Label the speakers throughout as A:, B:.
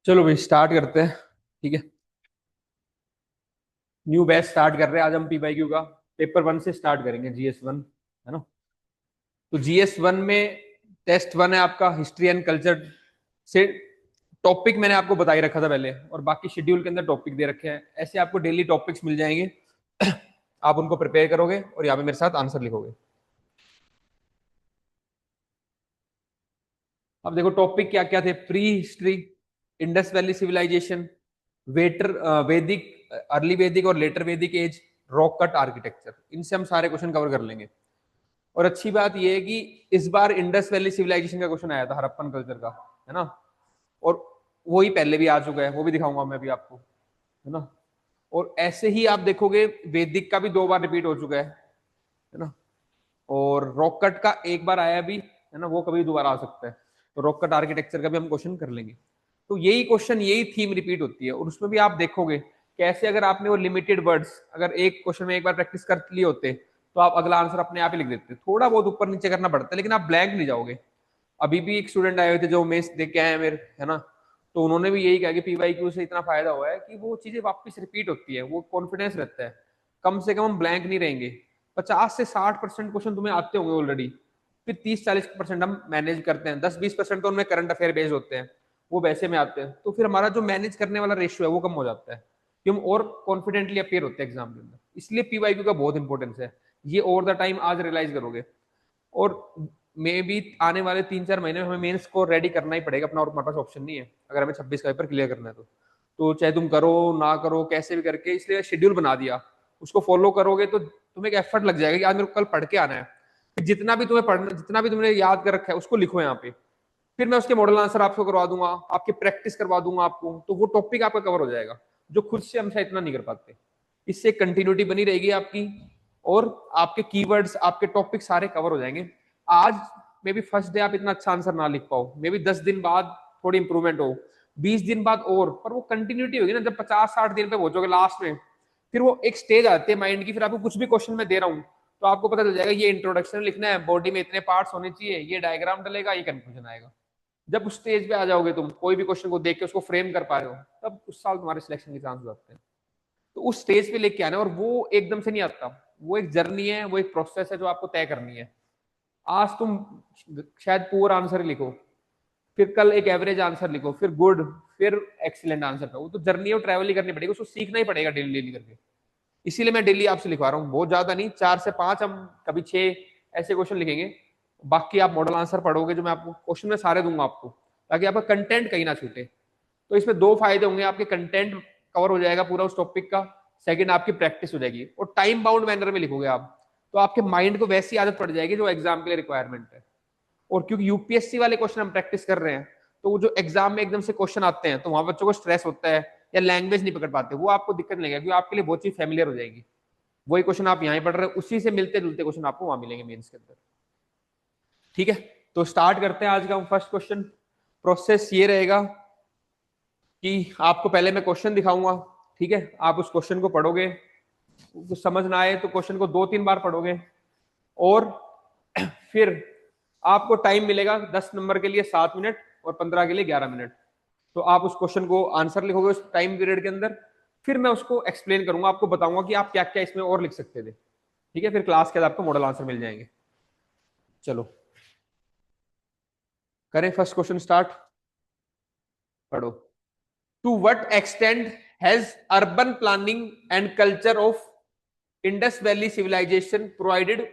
A: चलो भाई स्टार्ट करते हैं। ठीक है। न्यू बैच स्टार्ट कर रहे हैं। आज हम पीवाईक्यू का पेपर वन से स्टार्ट करेंगे, जीएस वन, है ना। तो जीएस वन में टेस्ट वन है आपका, हिस्ट्री एंड कल्चर से। टॉपिक मैंने आपको बता ही रखा था पहले, और बाकी शेड्यूल के अंदर टॉपिक दे रखे हैं। ऐसे आपको डेली टॉपिक्स मिल जाएंगे। आप उनको प्रिपेयर करोगे और यहाँ पे मेरे साथ आंसर लिखोगे। अब देखो टॉपिक क्या क्या थे। Pre history, Indus valley civilisation, वेटर वैदिक, अर्ली वैदिक और लेटर वैदिक एज, रॉक कट आर्किटेक्चर, इनसे हम सारे क्वेश्चन कवर कर लेंगे। और अच्छी बात यह है कि इस बार इंडस वैली सिविलाइजेशन का क्वेश्चन आया था, हड़प्पन कल्चर का, है ना। और वही पहले भी आ चुका है, वो भी दिखाऊंगा मैं भी आपको, है ना। और ऐसे ही आप देखोगे वैदिक का भी 2 बार रिपीट हो चुका है ना। और रॉक कट का एक बार आया भी, है ना, वो कभी दोबारा आ सकता है। तो रॉक कट आर्किटेक्चर का भी हम क्वेश्चन कर लेंगे। तो यही क्वेश्चन, यही थीम रिपीट होती है। और उसमें भी आप देखोगे कैसे, अगर आपने वो लिमिटेड वर्ड्स अगर एक क्वेश्चन में एक बार प्रैक्टिस कर लिए होते तो आप अगला आंसर अपने आप ही लिख देते। थोड़ा बहुत ऊपर नीचे करना पड़ता है, लेकिन आप ब्लैंक नहीं जाओगे। अभी भी एक स्टूडेंट आए हुए थे जो मेंस देख के आए मेरे, है ना। तो उन्होंने भी यही कहा कि पीवाईक्यू से इतना फायदा हुआ है कि वो चीजें वापस रिपीट होती है, वो कॉन्फिडेंस रहता है। कम से कम हम ब्लैंक नहीं रहेंगे। 50 से 60% क्वेश्चन तुम्हें आते होंगे ऑलरेडी। फिर 30-40% हम मैनेज करते हैं, 10-20% तो उनमें करंट अफेयर बेस्ड होते हैं, वो वैसे में आते हैं। तो फिर हमारा जो मैनेज करने वाला रेशियो है वो कम हो जाता है, कि हम और कॉन्फिडेंटली अपेयर होते हैं एग्जाम के अंदर। इसलिए पीवाईक्यू का बहुत इंपॉर्टेंस है। ये ओवर द टाइम आज रियलाइज करोगे। और मे भी आने वाले 3-4 महीने में हमें मेंस को रेडी करना ही पड़ेगा अपना, और हमारे पास ऑप्शन नहीं है अगर हमें 26 का पेपर क्लियर करना है तो चाहे तुम करो ना करो कैसे भी करके, इसलिए शेड्यूल बना दिया। उसको फॉलो करोगे तो तुम्हें एक एफर्ट लग जाएगा कि आज मेरे को कल पढ़ के आना है। फिर जितना भी तुम्हें पढ़ना, जितना भी तुमने याद कर रखा है उसको लिखो यहाँ पे। फिर मैं उसके मॉडल आंसर आपको करवा दूंगा, आपकी प्रैक्टिस करवा दूंगा आपको, तो वो टॉपिक आपका कवर हो जाएगा, जो खुद से हम शायद इतना नहीं कर पाते। इससे कंटिन्यूटी बनी रहेगी आपकी, और आपके कीवर्ड्स, आपके टॉपिक सारे कवर हो जाएंगे। आज मे बी फर्स्ट डे आप इतना अच्छा आंसर ना लिख पाओ, मे बी 10 दिन बाद थोड़ी इंप्रूवमेंट हो, 20 दिन बाद और, पर वो कंटिन्यूटी होगी ना। जब 50-60 दिन पे पहुंचोगे लास्ट में, फिर वो एक स्टेज आती है माइंड की, फिर आपको कुछ भी क्वेश्चन में दे रहा हूँ तो आपको पता चल जाएगा ये इंट्रोडक्शन लिखना है, बॉडी में इतने पार्ट्स होने चाहिए, ये डायग्राम डलेगा, ये कंक्लूजन आएगा। जब उस स्टेज पे आ जाओगे, तुम कोई भी क्वेश्चन को देख के उसको फ्रेम कर पा रहे हो, तब उस साल तुम्हारे सिलेक्शन के चांस हो जाते हैं। तो उस स्टेज पे लेके आना है, और वो एकदम से नहीं आता। वो एक जर्नी है, वो एक प्रोसेस है जो आपको तय करनी है। आज तुम शायद पुअर आंसर लिखो, फिर कल एक एवरेज आंसर लिखो, फिर गुड, फिर एक्सीलेंट आंसर का। वो तो जर्नी है, ट्रैवल ही करनी पड़ेगी, उसको सीखना ही पड़ेगा डेली डेली करके। इसीलिए मैं डेली आपसे लिखवा रहा हूँ, बहुत ज्यादा नहीं, 4 से 5, हम कभी 6 ऐसे क्वेश्चन लिखेंगे। बाकी आप मॉडल आंसर पढ़ोगे जो मैं आपको क्वेश्चन में सारे दूंगा आपको, ताकि आपका कंटेंट कहीं ना छूटे। तो इसमें 2 फायदे होंगे, आपके कंटेंट कवर हो जाएगा पूरा उस टॉपिक का, सेकंड आपकी प्रैक्टिस हो जाएगी। और टाइम बाउंड मैनर में लिखोगे आप, तो आपके माइंड को वैसी आदत पड़ जाएगी जो एग्जाम के लिए रिक्वायरमेंट है। और क्योंकि यूपीएससी वाले क्वेश्चन हम प्रैक्टिस कर रहे हैं, तो वो जो एग्जाम में एकदम से क्वेश्चन आते हैं तो वहां बच्चों को स्ट्रेस होता है, या लैंग्वेज नहीं पकड़ पाते, वो आपको दिक्कत नहीं लगेगी, क्योंकि आपके लिए बहुत चीज फेमिलियर हो जाएगी। वही क्वेश्चन आप यहाँ पढ़ रहे हो, उसी से मिलते जुलते क्वेश्चन आपको वहां मिलेंगे मेंस के अंदर। ठीक है। तो स्टार्ट करते हैं आज का फर्स्ट क्वेश्चन। प्रोसेस ये रहेगा कि आपको पहले मैं क्वेश्चन दिखाऊंगा, ठीक है। आप उस क्वेश्चन को पढ़ोगे, कुछ समझ ना आए तो क्वेश्चन को 2-3 बार पढ़ोगे। और फिर आपको टाइम मिलेगा 10 नंबर के लिए 7 मिनट, और 15 के लिए 11 मिनट। तो आप उस क्वेश्चन को आंसर लिखोगे उस टाइम पीरियड के अंदर। फिर मैं उसको एक्सप्लेन करूंगा, आपको बताऊंगा कि आप क्या क्या इसमें और लिख सकते थे। ठीक है। फिर क्लास के बाद आपको मॉडल आंसर मिल जाएंगे। चलो करें फर्स्ट क्वेश्चन स्टार्ट। पढ़ो। To what extent has urban planning and culture of Indus valley civilisation provided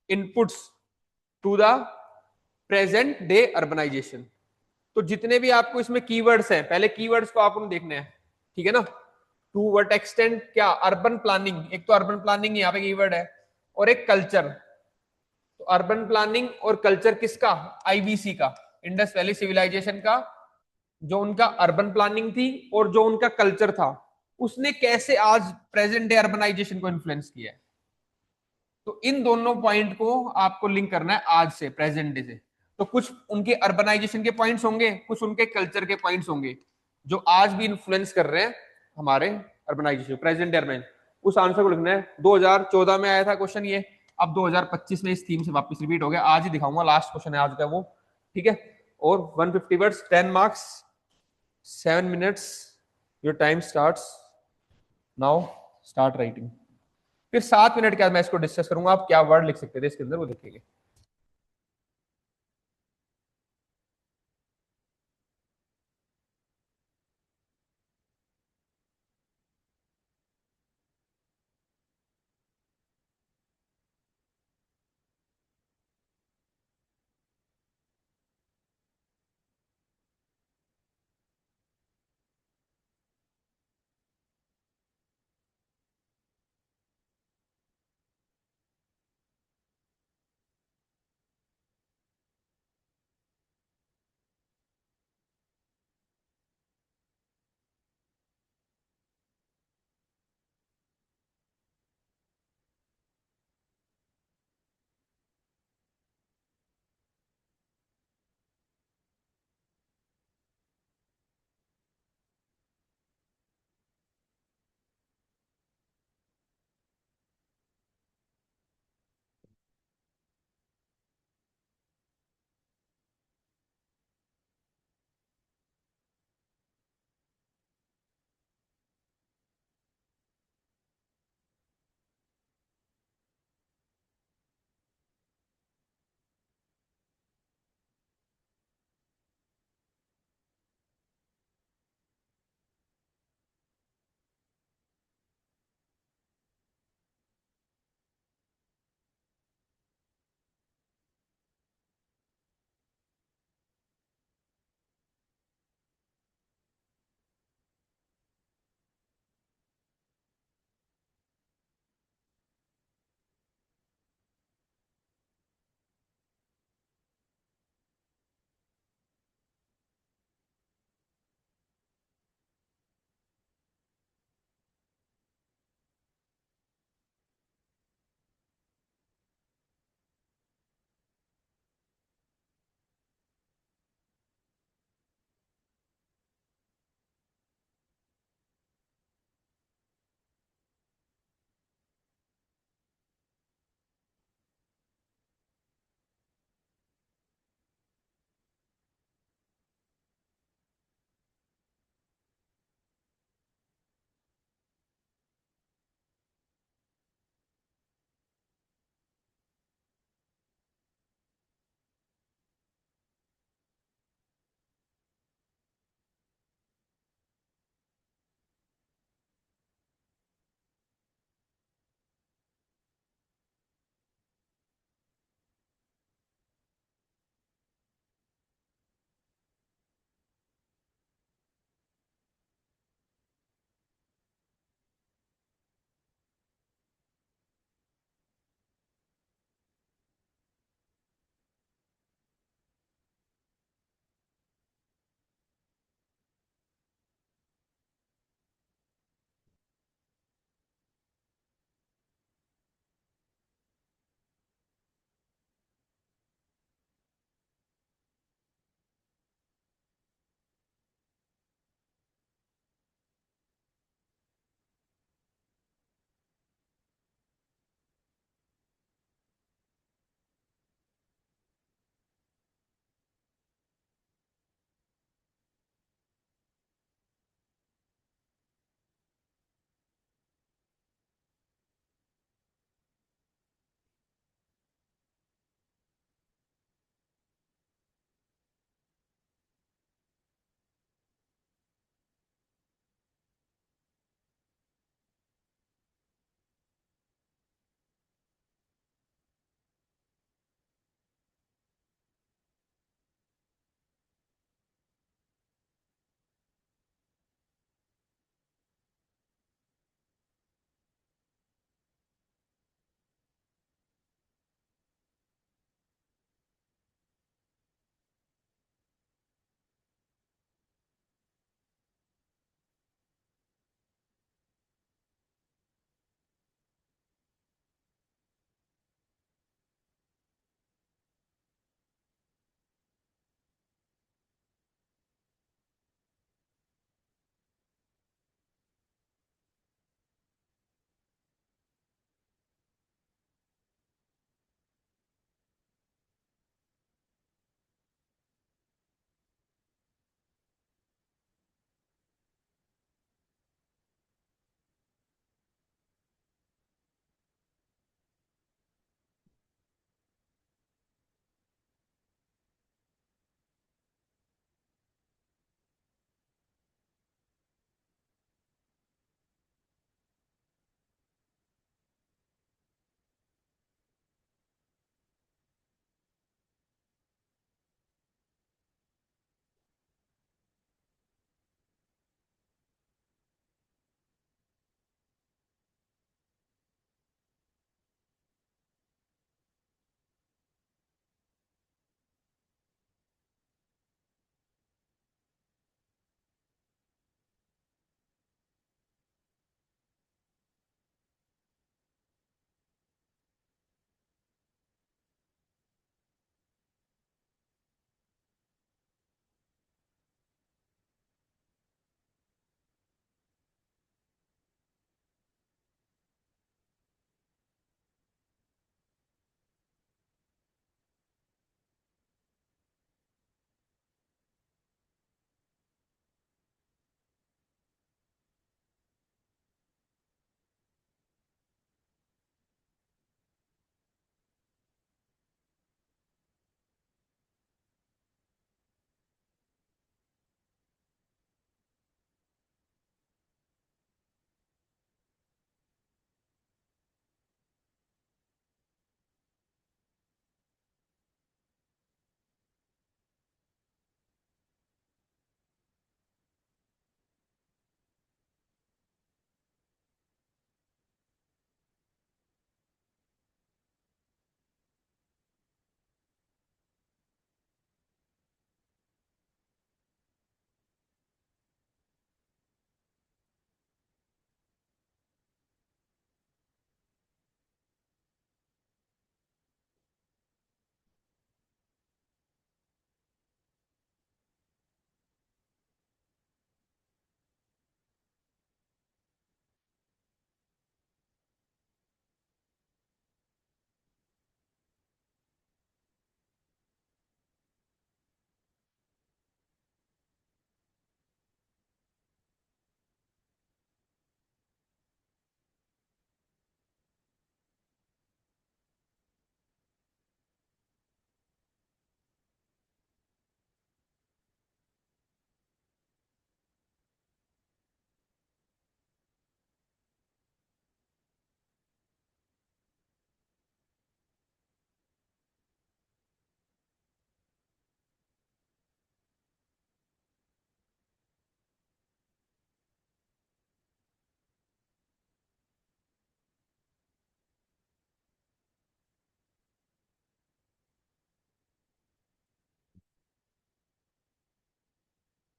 A: inputs to the present day urbanisation. तो जितने भी आपको इसमें कीवर्ड्स हैं, पहले कीवर्ड्स को आपको देखने हैं, ठीक है ना। टू व्हाट एक्सटेंट क्या, अर्बन प्लानिंग, एक तो अर्बन प्लानिंग यहाँ पे कीवर्ड है, और एक कल्चर। तो अर्बन प्लानिंग और कल्चर किसका, आईवीसी का, इंडस वैली सिविलाइजेशन का। जो उनका अर्बन प्लानिंग थी और जो उनका कल्चर था, उसने कैसे आज प्रेजेंट डे अर्बनाइजेशन को इन्फ्लुएंस किया है। तो इन दोनों पॉइंट को आपको लिंक करना है आज से, प्रेजेंट डे से। तो कुछ उनके अर्बनाइजेशन के पॉइंट्स होंगे, कुछ उनके कल्चर के पॉइंट्स होंगे, जो आज भी इन्फ्लुएंस कर रहे हैं हमारे अर्बनाइजेशन, प्रेजेंट डे अर्बनाइजेशन। उस आंसर को लिखना है। 2014 में आया था क्वेश्चन ये, अब 2025 में इस थीम से वापस रिपीट हो गया। आज ही दिखाऊंगा, लास्ट क्वेश्चन है आज का वो, ठीक है। और 150 words, 10 marks, 7 minutes, your time starts now, start writing. फिर 7 मिनट के बाद मैं इसको डिस्कस करूंगा, आप क्या वर्ड लिख सकते थे इसके अंदर वो लिखेंगे।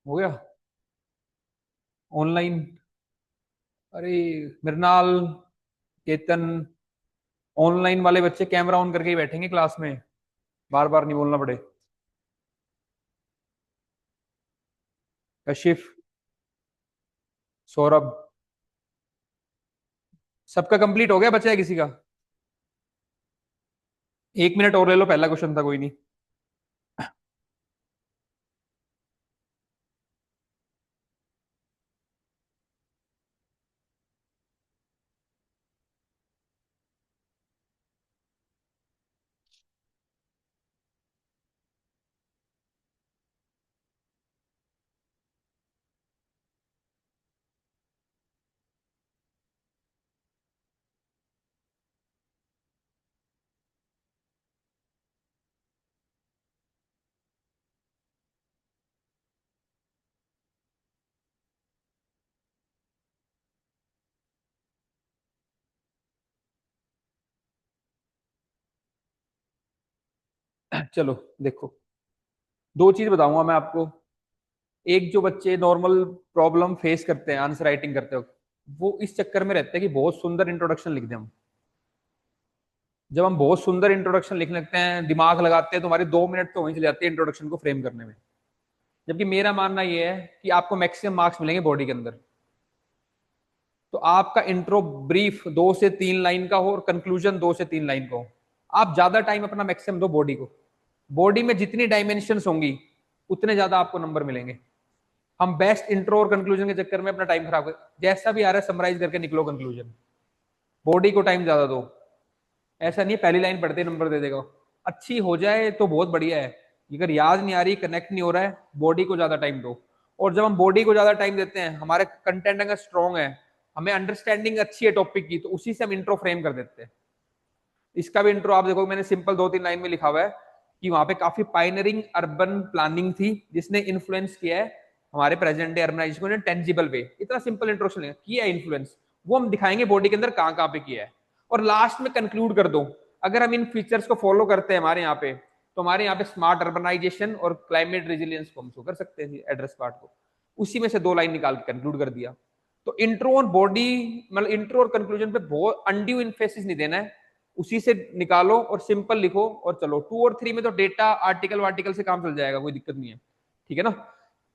A: हो गया ऑनलाइन। अरे मृणाल, केतन, ऑनलाइन वाले बच्चे कैमरा ऑन करके ही बैठेंगे क्लास में, बार बार नहीं बोलना पड़े। कशिफ, सौरभ, सबका कंप्लीट हो गया, बचा है किसी का? 1 मिनट और ले लो, पहला क्वेश्चन था, कोई नहीं। चलो देखो, दो चीज बताऊंगा मैं आपको। एक, जो बच्चे नॉर्मल प्रॉब्लम फेस करते हैं आंसर राइटिंग करते हो, वो इस चक्कर में रहते हैं कि बहुत सुंदर इंट्रोडक्शन लिख दें हम। जब हम बहुत सुंदर इंट्रोडक्शन लिखने लगते हैं, दिमाग लगाते हैं, तो हमारे 2 मिनट तो वहीं चले जाते हैं इंट्रोडक्शन को फ्रेम करने में। जबकि मेरा मानना यह है कि आपको मैक्सिमम मार्क्स मिलेंगे बॉडी के अंदर। तो आपका इंट्रो ब्रीफ 2 से 3 लाइन का हो और कंक्लूजन 2 से 3 लाइन का हो। आप ज्यादा टाइम अपना मैक्सिमम दो बॉडी को। बॉडी में जितनी डायमेंशंस होंगी उतने ज्यादा आपको नंबर मिलेंगे। हम बेस्ट इंट्रो और कंक्लूजन के चक्कर में अपना टाइम खराब कर, जैसा भी आ रहा है समराइज करके निकलो कंक्लूजन। बॉडी को टाइम ज्यादा दो। ऐसा नहीं है पहली लाइन पढ़ते नंबर दे देगा। अच्छी हो जाए तो बहुत बढ़िया है, अगर याद नहीं आ रही, कनेक्ट नहीं हो रहा है, बॉडी को ज्यादा टाइम दो। और जब हम बॉडी को ज्यादा टाइम देते हैं, हमारे कंटेंट अगर स्ट्रॉन्ग है, हमें अंडरस्टैंडिंग अच्छी है टॉपिक की, तो उसी से हम इंट्रो फ्रेम कर देते हैं। इसका भी इंट्रो आप देखो, मैंने सिंपल 2-3 लाइन में लिखा हुआ है कि वहां पे काफी पाइनरिंग अर्बन प्लानिंग थी जिसने इन्फ्लुएंस किया है हमारे प्रेजेंट डे अर्बनाइजेशन को टेंजिबल वे। इतना सिंपल इंट्रोडक्शन किया है इन्फ्लुएंस, वो हम दिखाएंगे बॉडी के अंदर कहां कहां पे किया है। और लास्ट में कंक्लूड कर दो, अगर हम इन फीचर्स को फॉलो करते हैं हमारे यहाँ पे, तो हमारे यहाँ पे स्मार्ट अर्बनाइजेशन और क्लाइमेट रेजिलियंस को हम शो कर सकते हैं एड्रेस पार्ट को। उसी में से 2 लाइन निकाल के कंक्लूड कर दिया। तो इंट्रो और बॉडी, मतलब इंट्रो और कंक्लूजन पे बहुत अनड्यू इन्फेसिस नहीं देना है, उसी से निकालो और सिंपल लिखो और चलो। 2 और 3 में तो डेटा आर्टिकल वार्टिकल से काम चल जाएगा, कोई दिक्कत नहीं है, ठीक है ना।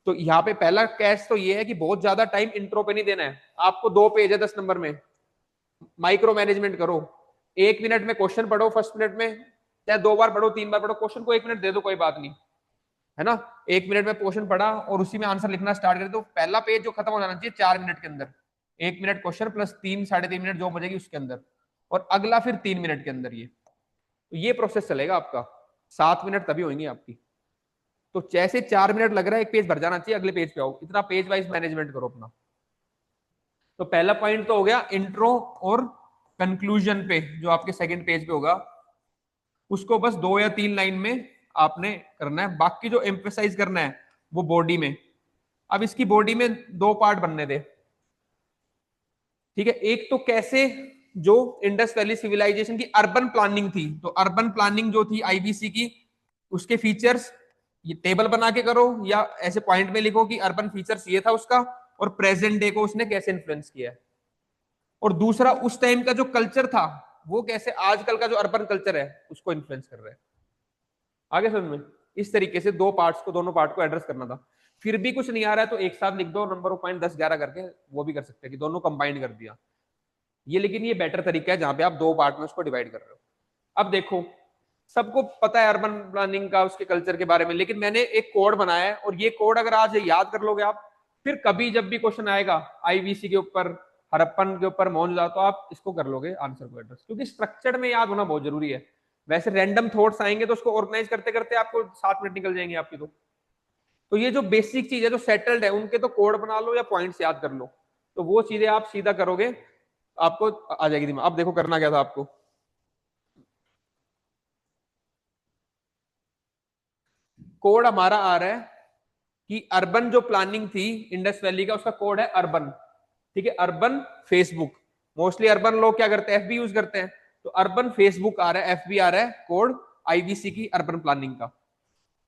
A: तो यहाँ पे पहला कैच तो ये है कि बहुत ज्यादा टाइम इंट्रो पे नहीं देना है आपको। 2 पेज है 10 नंबर में, माइक्रो मैनेजमेंट करो। 1 मिनट में क्वेश्चन पढ़ो, फर्स्ट मिनट में चाहे 2 बार पढ़ो 3 बार पढ़ो, क्वेश्चन को 1 मिनट दे दो, कोई बात नहीं, है ना। 1 मिनट में क्वेश्चन पढ़ा और उसी में आंसर लिखना स्टार्ट कर दो। पहला पेज जो खत्म हो जाना चाहिए 4 मिनट के अंदर, 1 मिनट क्वेश्चन प्लस 3-3.5 मिनट जो बचेगी उसके अंदर, और अगला फिर 3 मिनट के अंदर। तो ये प्रोसेस चलेगा आपका। 7 मिनट तभी होंगी आपकी। तो जैसे 4 मिनट लग रहा है, एक पेज भर जाना चाहिए, अगले पेज पे आओ, इतना पेज वाइज मैनेजमेंट करो अपना। तो पहला पॉइंट तो हो गया इंट्रो और कंक्लूजन पे, जो आपके सेकंड पेज पे होगा, उसको बस 2 या 3 लाइन में आपने करना है। बाकी जो एम्फेसाइज करना है वो बॉडी में। अब इसकी बॉडी में 2 पार्ट बनने दे, ठीक है। एक तो कैसे, जो इंडस वैली सिविलाइजेशन की अर्बन प्लानिंग थी, तो अर्बन प्लानिंग जो थी आईबीसी की, उसके फीचर्स ये टेबल बना के करो या ऐसे पॉइंट में लिखो कि अर्बन फीचर्स ये था उसका, और प्रेजेंट डे को उसने कैसे इन्फ्लुएंस किया है। और दूसरा, उस टाइम का जो कल्चर था वो कैसे आजकल का जो अर्बन कल्चर है उसको इन्फ्लुएंस कर रहा है। आगे समझ में? इस तरीके से दो पार्ट्स को, दोनों पार्ट को एड्रेस करना था। फिर भी कुछ नहीं आ रहा है तो एक साथ लिख दो नंबर ऑफ पॉइंट 10-11 करके, वो भी कर सकते हैं कि दोनों कंबाइंड कर दिया ये। लेकिन ये बेटर तरीका है जहां पे आप 2 पार्ट में उसको डिवाइड कर रहे हो। अब देखो, सबको पता है अर्बन प्लानिंग का, उसके कल्चर के बारे में, लेकिन मैंने एक कोड बनाया है, और ये कोड अगर आज याद कर लोगे आप, फिर कभी जब भी क्वेश्चन आएगा आईवीसी के ऊपर, हड़प्पन के ऊपर, मोहनजोदड़ो, तो आप इसको कर लोगे आंसर को एड्रेस, क्योंकि स्ट्रक्चर में याद होना बहुत जरूरी है। वैसे रैंडम थॉट्स आएंगे तो उसको ऑर्गेनाइज करते करते आपको 7 मिनट निकल जाएंगे आपकी। तो ये जो बेसिक चीज है, जो सेटल्ड है, उनके तो कोड बना लो या पॉइंट्स याद कर लो, तो वो चीजें आप सीधा करोगे, आपको आ जाएगी दिमाग। अब देखो करना क्या था आपको। कोड हमारा आ रहा है कि अर्बन जो प्लानिंग थी इंडस वैली का, उसका कोड है अर्बन, ठीक है। अर्बन फेसबुक, मोस्टली अर्बन लोग क्या करते हैं, एफबी यूज करते हैं, तो अर्बन फेसबुक आ रहा है, एफबी आ रहा है कोड आईबीसी की अर्बन प्लानिंग का।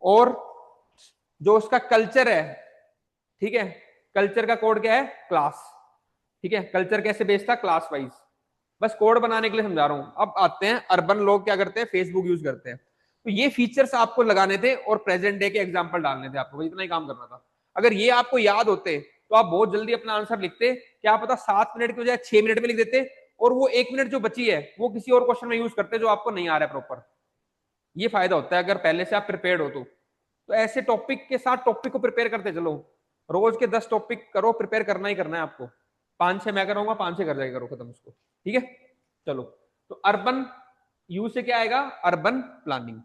A: और जो उसका कल्चर है ठीक है। कल्चर का कोड क्या है, क्लास। ठीक है, कल्चर कैसे बेस्ड था, क्लास वाइज। बस कोड बनाने के लिए समझा रहा हूं। अब आते हैं अर्बन लोग क्या करते हैं, फेसबुक यूज करते हैं। तो ये फीचर्स आपको लगाने थे और प्रेजेंट डे के एग्जांपल डालने थे आपको, इतना ही काम करना था। अगर ये आपको याद होते तो आप बहुत जल्दी अपना आंसर लिखते, क्या पता 7 मिनट की बजाय 6 मिनट में लिख देते, और वो 1 मिनट जो बची है वो किसी और क्वेश्चन में यूज करते जो आपको नहीं आ रहा है प्रॉपर। ये फायदा होता है अगर पहले से आप प्रिपेयर्ड हो तो ऐसे टॉपिक के साथ टॉपिक को प्रिपेयर करते चलो। रोज के 10 टॉपिक करो, प्रिपेयर करना ही करना है आपको। 5-6 मैं करूंगा, 5-6 कर जाएगा, करो खत्म उसको। ठीक है, चलो। तो अर्बन यू से क्या आएगा, अर्बन प्लानिंग।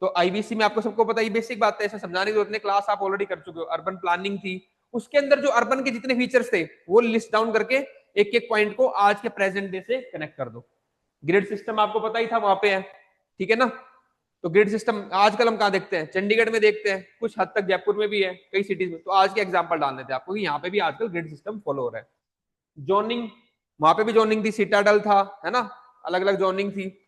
A: तो आईबीसी में आपको सबको पता है, बेसिक बात है, ऐसे समझाने की जरूरत नहीं, क्लास आप ऑलरेडी कर चुके हो। अर्बन प्लानिंग थी, उसके अंदर जो अर्बन के जितने फीचर्स थे वो लिस्ट डाउन करके एक एक पॉइंट को आज के प्रेजेंट डे से कनेक्ट कर दो। ग्रिड सिस्टम आपको पता ही था वहां पे है, ठीक है ना। तो ग्रिड सिस्टम आजकल हम कहाँ देखते हैं, चंडीगढ़ में देखते हैं, कुछ हद तक जयपुर में भी है, कई सिटीज में। तो आज के एग्जांपल डालने थे आपको कि यहाँ पे भी आजकल ग्रिड सिस्टम फॉलो हो रहा है। जोनिंग, वहां पे भी जोनिंग थी, सिटाडल था, है ना, अलग अलग जोनिंग थी।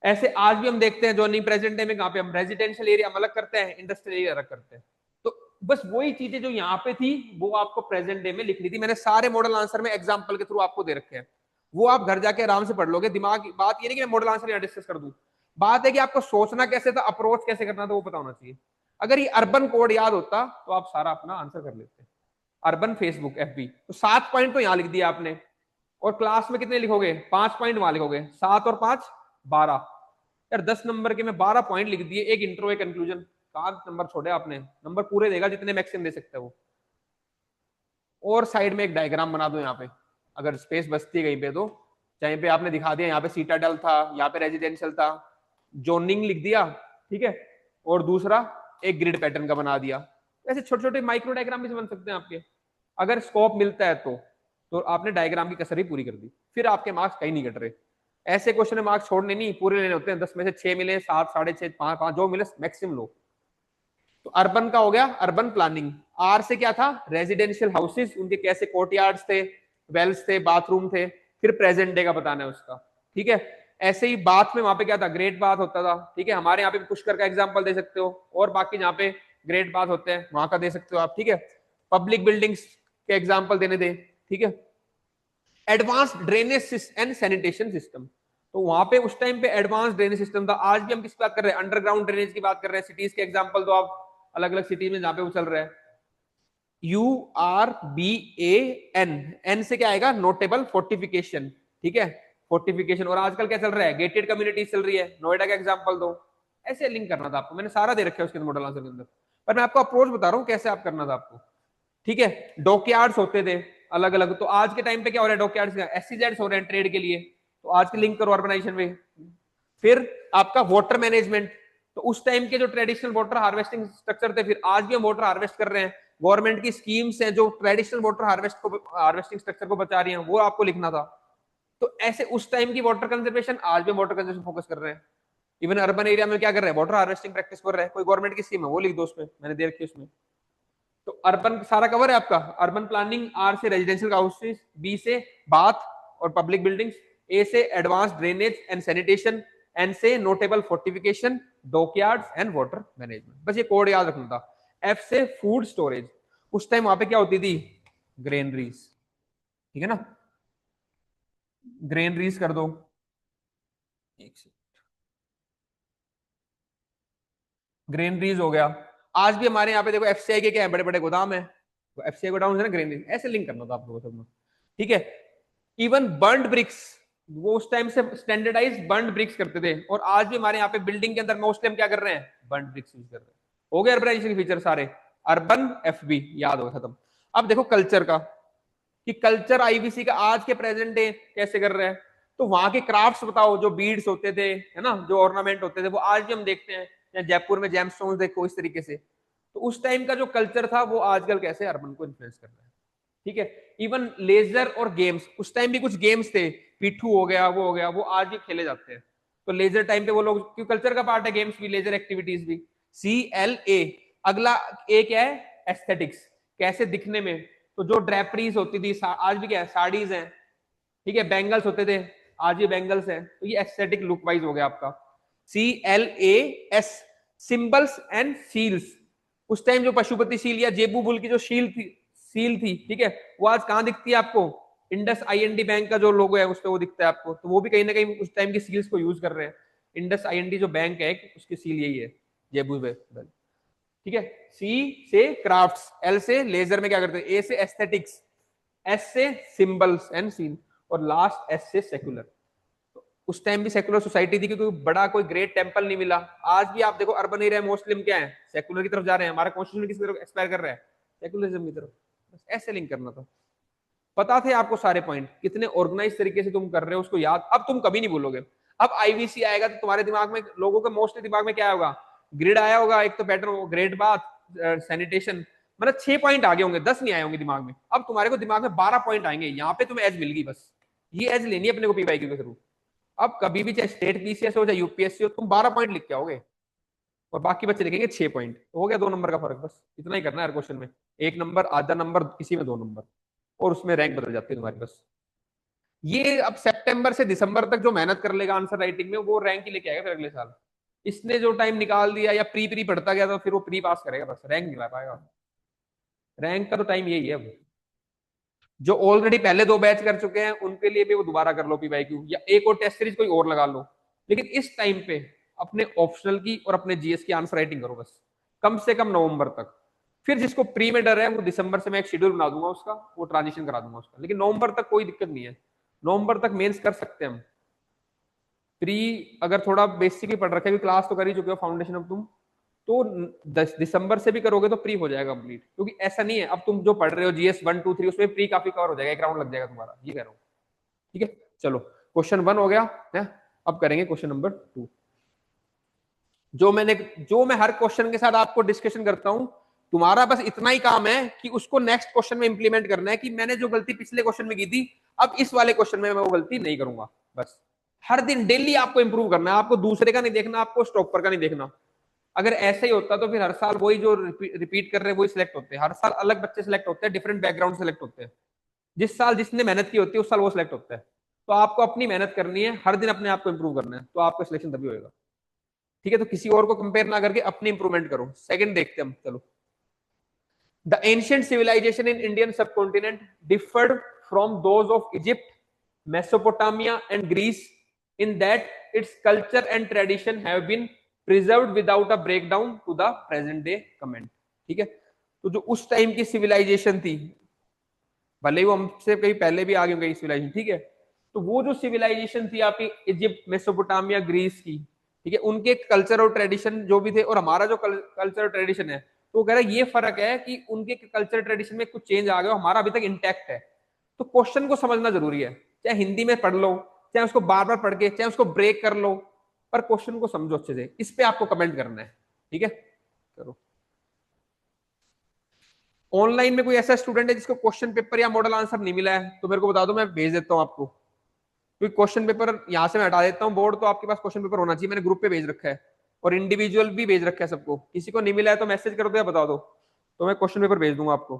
A: ऐसे आज भी हम देखते हैं जोनिंग प्रेजेंट डे में, कहाँ पे हम रेजिडेंशियल एरिया हम अलग करते हैं, इंडस्ट्रियल एरिया अलग करते हैं। तो बस वही चीजें जो यहाँ पे थी वो आपको प्रेजेंट डे में लिखनी थी। मैंने सारे मॉडल आंसर में एग्जांपल के थ्रू आपको दे रखे हैं, वो आप घर जाके आराम से पढ़ लोगे। दिमाग, बात ये नहीं कि मैं मॉडल आंसर यहाँ डिस्कस कर दूं, बात है कि आपको सोचना कैसे था, अप्रोच कैसे करना था, वो पता होना चाहिए। अगर ये अर्बन कोड याद होता तो आप सारा अपना आंसर कर लेते। अर्बन फेसबुक एफबी, तो 7 पॉइंट तो यहाँ लिख दिया आपने, और क्लास में कितने लिखोगे, 5 पॉइंट वहां लिखोगे, 7 और 5 12। यार 10 नंबर के में 12 पॉइंट लिख दिए, एक इंट्रो एक कंक्लूजन, कहां नंबर छोड़े आपने, नंबर पूरे देगा जितने मैक्सिमम दे सकते हैं वो। और साइड में एक डायग्राम बना दो यहाँ पे, अगर स्पेस बचती है कहीं पे तो, चाहे पे आपने दिखा दिया, यहाँ पे सीटाडल था, यहाँ पे रेजिडेंशियल था, जोनिंग लिख दिया, ठीक है, और दूसरा एक ग्रिड पैटर्न का बना दिया। ऐसे छोटे छोटे माइक्रो डायग्राम भी बन सकते हैं आपके, अगर स्कोप मिलता है तो आपने डायग्राम की कसर ही पूरी कर दी, फिर आपके मार्क्स कहीं नहीं घट रहे। ऐसे क्वेश्चन में मार्क्स छोड़ने नहीं, पूरे लेने होते हैं। 10 में से 6 मिले, 7, 6.5, 5, जो मिले मैक्सिमम लो। तो अर्बन का हो गया, अर्बन प्लानिंग। आर से क्या था, रेजिडेंशियल हाउसेस, उनके कैसे कोर्टयार्ड्स थे, वेल्स थे, बाथरूम थे, फिर प्रेजेंट डे का बताना है उसका। ठीक है, ऐसे ही बाथ में वहां पे क्या था, ग्रेट बाथ होता था। ठीक है, हमारे यहाँ पे पुष्कर का एग्जांपल दे सकते हो, और बाकी जहाँ पे ग्रेट बाथ होते हैं वहां का दे सकते हो आप। ठीक है, पब्लिक बिल्डिंग्स के एग्जाम्पल देने दे। ठीक है, advance drainage and sanitation system, तो वहां पे उस टाइम पे एडवांस ड्रेनेज सिस्टम था। आज भी हम किस बात कर रहे हैं, अंडरग्राउंड ड्रेनेज की बात कर रहे हैं। सिटीज के एग्जांपल तो आप अलग अलग सिटीज में जहां पे वो चल रहा है। URBAN, एन से क्या आएगा, नोटेबल फोर्टिफिकेशन। ठीक है, फोर्टिफिकेशन। और आजकल क्या चल रहा है, गेटेड कम्युनिटीज चल रही है, नोएडा का एग्जांपल दो। ऐसे लिंक करना था आपको, मैंने सारा दे रखा है उसके मॉडल आंसर के अंदर, पर मैं आपको अप्रोच बता रहा हूँ कैसे आप करना था आपको। ठीक है, डॉकयार्ड्स होते थे अलग अलग, तो आज के टाइम पे क्या हो रहा है, डॉकयार्ड्स SEZs हो रहे हैं ट्रेड के लिए, तो आज के लिंक करो ऑर्गेनाइजेशन में। फिर आपका वाटर मैनेजमेंट, तो उस टाइम के जो ट्रेडिशनल वाटर हार्वेस्टिंग स्ट्रक्चर थे, फिर आज भी हम वाटर हार्वेस्ट कर रहे हैं। गवर्नमेंट की स्कीम्स हैं जो ट्रेडिशनल वाटर हार्वेस्टिंग स्ट्रक्चर को बचा रही हैं, वो आपको लिखना था। तो ऐसे उस टाइम की वाटर कंजर्वेशन, आज भी वाटर कंजर्वेशन फोकस कर रहे हैं। इवन अर्बन एरिया में क्या कर रहे हैं, वाटर हार्वेस्टिंग प्रैक्टिस कर रहे हैं। कोई गवर्नमेंट की स्कीम है वो लिख दो उसमें, मैंने दे रखी है उसमें। तो अर्बन सारा कवर है आपका। अर्बन प्लानिंग, आर से रेजिडेंशियल हाउसेस, बी से बाथ और पब्लिक बिल्डिंग्स, ए से advance drainage and sanitation, N से notable fortification, dockyards and water management. बस ये कोड याद रखना था। एफ से फूड स्टोरेज, उस टाइम वहां पे क्या होती थी, ग्रेनरीज। ठीक है ना, ग्रेनरीज कर दो। एक से ग्रेनरीज हो गया। आज भी हमारे यहाँ पे देखो एफसीआई के क्या है, बड़े बड़े गोदाम है, तो एफसीआई गोदाम है ना, ग्रेनरीज। ऐसे लिंक करना था आपको सब। ठीक है, इवन बर्न्ड ब्रिक्स, वो उस टाइम से स्टैंडर्डाइज बर्न्ड ब्रिक्स करते थे, और आज भी हमारे यहाँ पे बिल्डिंग के अंदर मोस्टली हम क्या कर रहे हैं, बर्न्ड ब्रिक्स यूज कर रहे हैं। हो गया अर्बनाइजेशन के फीचर सारे, अर्बन एफबी याद हो खत्म। अब देखो कल्चर का, कि कल्चर आईबीसी का आज के प्रेजेंट डे कैसे कर रहे हैं। तो वहां के क्राफ्ट्स बताओ, जो बीड्स होते थे, है ना, जो ऑर्नामेंट होते थे, वो आज भी हम देखते हैं। या जयपुर में जेमस्टोन्स देखो इस तरीके से। तो उस टाइम का जो कल्चर था वो आजकल कैसे अर्बन को इन्फ्लुएंस कर रहा है। ठीक है, इवन लेजर और गेम्स, उस टाइम भी कुछ गेम्स थे, पिट्ठू हो गया, वो हो गया, वो आज भी खेले जाते हैं। तो लेजर टाइम पे वो लोग, क्यों, कल्चर का पार्ट है गेम्स भी, लेजर एक्टिविटीज भी। CLA। अगला ए क्या है, एस्थेटिक्स, कैसे दिखने में। तो जो ड्रेपरीज होती थी, आज भी क्या है, साड़ीज हैं। ठीक है, बैंगल्स होते थे, आज भी बैंगल्स हैं। तो ये एस्थेटिक लुक वाइज हो गया आपका। CLAS, सिंबल्स एंड सील्स, उस टाइम जो पशुपति सील या जेबू बुल की जो सील थी, ठीक है, वो आज कहाँ दिखती है आपको? इंडस आईएनडी बैंक का जो लोगो है उस पर वो दिखता है आपको, तो वो भी कहीं ना कहीं उस टाइम की सील्स को यूज कर रहे हैं। इंडस आईएनडी जो बैंक है उसकी सील यही है, जेबू पे, ठीक है। सी से क्राफ्ट्स, एल से लेजर में क्या करते हैं, ए से एस्थेटिक्स, एस से सिंबल्स एंड सीन, और लास्ट एस से सेकुलर। उस टाइम भी सेकुलर सोसाइटी थी क्योंकि बड़ा कोई ग्रेट टेंपल नहीं मिला। आज भी आप देखो अर्बन एरिया मोस्टली क्या है, सेकुलर की तरफ जा रहे हैं। हमारा कॉन्स्टिट्यूशन किस तरफ एक्सपायर कर रहा है, सेकुलरिज्म की तरफ। बस ऐसे लिंक करना था। पता थे आपको सारे पॉइंट, कितने ऑर्गेनाइज तरीके से तुम कर रहे हो उसको याद अब तुम कभी नहीं भूलोगे। अब आईवीसी आएगा तो तुम्हारे दिमाग में, लोगों के मोस्टली दिमाग में क्या होगा, ग्रिड आया होगा, एक तो पैटर्न, ग्रेट बात, सैनिटेशन, मतलब 6 पॉइंट आगे होंगे, 10 नहीं आए होंगे दिमाग में। अब तुम्हारे को दिमाग में 12 पॉइंट आएंगे, यहाँ पे तुम्हें एज मिल गई, बस ये एज लेनी है अपने को पीवाईक्यू के थ्रू। अब कभी भी चाहे स्टेट पीसीएस हो चाहे यूपीएससी हो, तुम 12 पॉइंट लिख के आओगे और बाकी बच्चे लिखेंगे 6 पॉइंट। हो गया 2 नंबर का फर्क, बस इतना ही करना है हर क्वेश्चन में। 1 नंबर, आधा नंबर, किसी में 2 नंबर, और उसमें रैंक बदल जाती है तुम्हारी बस। ये अब सितंबर से दिसंबर तक जो मेहनत कर लेगा आंसर राइटिंग में, वो रैंक ही लेके आएगा फिर अगले साल। इसने जो टाइम निकाल दिया या प्री प्री पढ़ता गया तो फिर वो प्री पास करेगा, बस रैंक नहीं ला पाएगा। रैंक का तो टाइम यही है अब। जो ऑलरेडी पहले 2 बैच कर चुके हैं उनके लिए भी वो दोबारा कर लो पीवाईक्यू, या एक और टेस्ट सीरीज कोई और लगा लो। लेकिन इस टाइम पे अपने ऑप्शनल की और अपने जीएस की आंसर राइटिंग करो बस, कम से कम नवंबर तक। फिर जिसको प्री में डर है वो दिसंबर से मैं एक शेड्यूल बना दूंगा उसका, वो ट्रांजिशन करा दूंगा उसका, लेकिन नवंबर तक कोई दिक्कत नहीं है। नवंबर तक मेंस कर सकते हैं हम। प्री अगर थोड़ा बेसिक ही पढ़ रखे, क्लास तो कर ही चुके हो फाउंडेशन अब तुम, तो 10 दिसंबर से भी करोगे तो प्री हो जाएगा कंप्लीट। क्योंकि ऐसा नहीं है, अब तुम जो पढ़ रहे हो जीएस 1 2 3 उसमें प्री काफी कवर हो जाएगा, एक राउंड लग जाएगा तुम्हारा, ये कह रहा हूँ। ठीक है, चलो क्वेश्चन 1 हो गया है। अब करेंगे क्वेश्चन नंबर 2। जो मैं हर क्वेश्चन के साथ आपको डिस्कशन करता हूं, तुम्हारा बस इतना ही काम है कि उसको नेक्स्ट क्वेश्चन में इंप्लीमेंट करना है, कि मैंने जो गलती पिछले क्वेश्चन में की थी अब इस वाले क्वेश्चन में मैं वो गलती नहीं करूंगा। बस हर दिन डेली आपको इंप्रूव करना है, आपको दूसरे का नहीं देखना, आपको स्टॉपर का नहीं देखना। अगर ऐसा ही होता तो फिर हर साल वही जो रिपीट कर रहे हैं वही सिलेक्ट होते हैं, हर साल अलग बच्चे सिलेक्ट होते हैं, डिफरेंट बैकग्राउंड सिलेक्ट होते हैं। जिस साल जिसने मेहनत की होती है उस साल वो सिलेक्ट होता है। तो आपको अपनी मेहनत करनी है, हर दिन अपने आप को इंप्रूव करना है, तो आपका सिलेक्शन तभी होगा। ठीक है, तो किसी और को कंपेयर ना करके अपनी इंप्रूवमेंट करो। सेकंड देखते हैं हम, चलो। The ancient civilisation in Indian subcontinent differed from those of Egypt, Mesopotamia and Greece in that its culture and tradition have been preserved without a breakdown to the present day comment. ठीक है, तो जो उस time की civilisation थी, भले ही वो हमसे कहीं पहले भी आ गई होंगी सिविलाइजेशन, ठीक है, तो वो जो सिविलाइजेशन थी आपकी इजिप्ट, मेसोपोटामिया, ग्रीस की, ठीक है, उनके कल्चर और ट्रेडिशन जो भी थे और हमारा जो कल्चर और ट्रेडिशन है, तो वो कह रहा है ये फर्क है कि उनके कल्चर ट्रेडिशन में कुछ चेंज आ गया, हमारा अभी तक इंटैक्ट है। तो क्वेश्चन को समझना जरूरी है, चाहे हिंदी में पढ़ लो, चाहे उसको बार बार पढ़ के, चाहे उसको ब्रेक कर लो, पर क्वेश्चन को समझो अच्छे से। इस पे आपको कमेंट करना है, ठीक है, करो। ऑनलाइन में कोई ऐसा स्टूडेंट है जिसको क्वेश्चन पेपर या मॉडल आंसर नहीं मिला है तो मेरे को बता दो, मैं भेज देता हूँ आपको। क्योंकि क्वेश्चन पेपर यहाँ से मैं हटा देता हूँ बोर्ड, तो आपके पास क्वेश्चन पेपर होना चाहिए। मैंने ग्रुप पे भेज रखा है और इंडिविजुअल भी भेज रखा है सबको। किसी को नहीं मिला है तो मैसेज कर दो या बता दो, तो मैं क्वेश्चन पेपर भेज दूंगा आपको।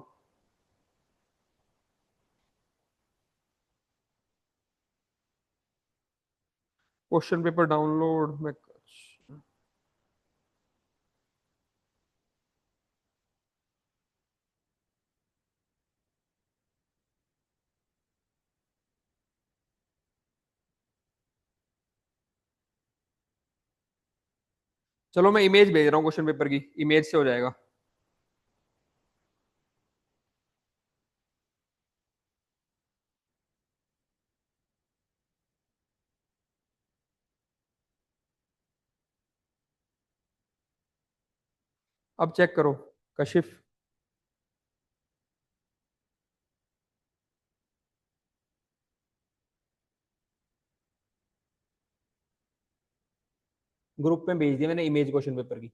A: क्वेश्चन पेपर डाउनलोड में, चलो मैं इमेज भेज रहा हूँ क्वेश्चन पेपर की, इमेज से हो जाएगा। अब चेक करो कशिफ। ग्रुप में भेज दिया मैंने इमेज क्वेश्चन पेपर की।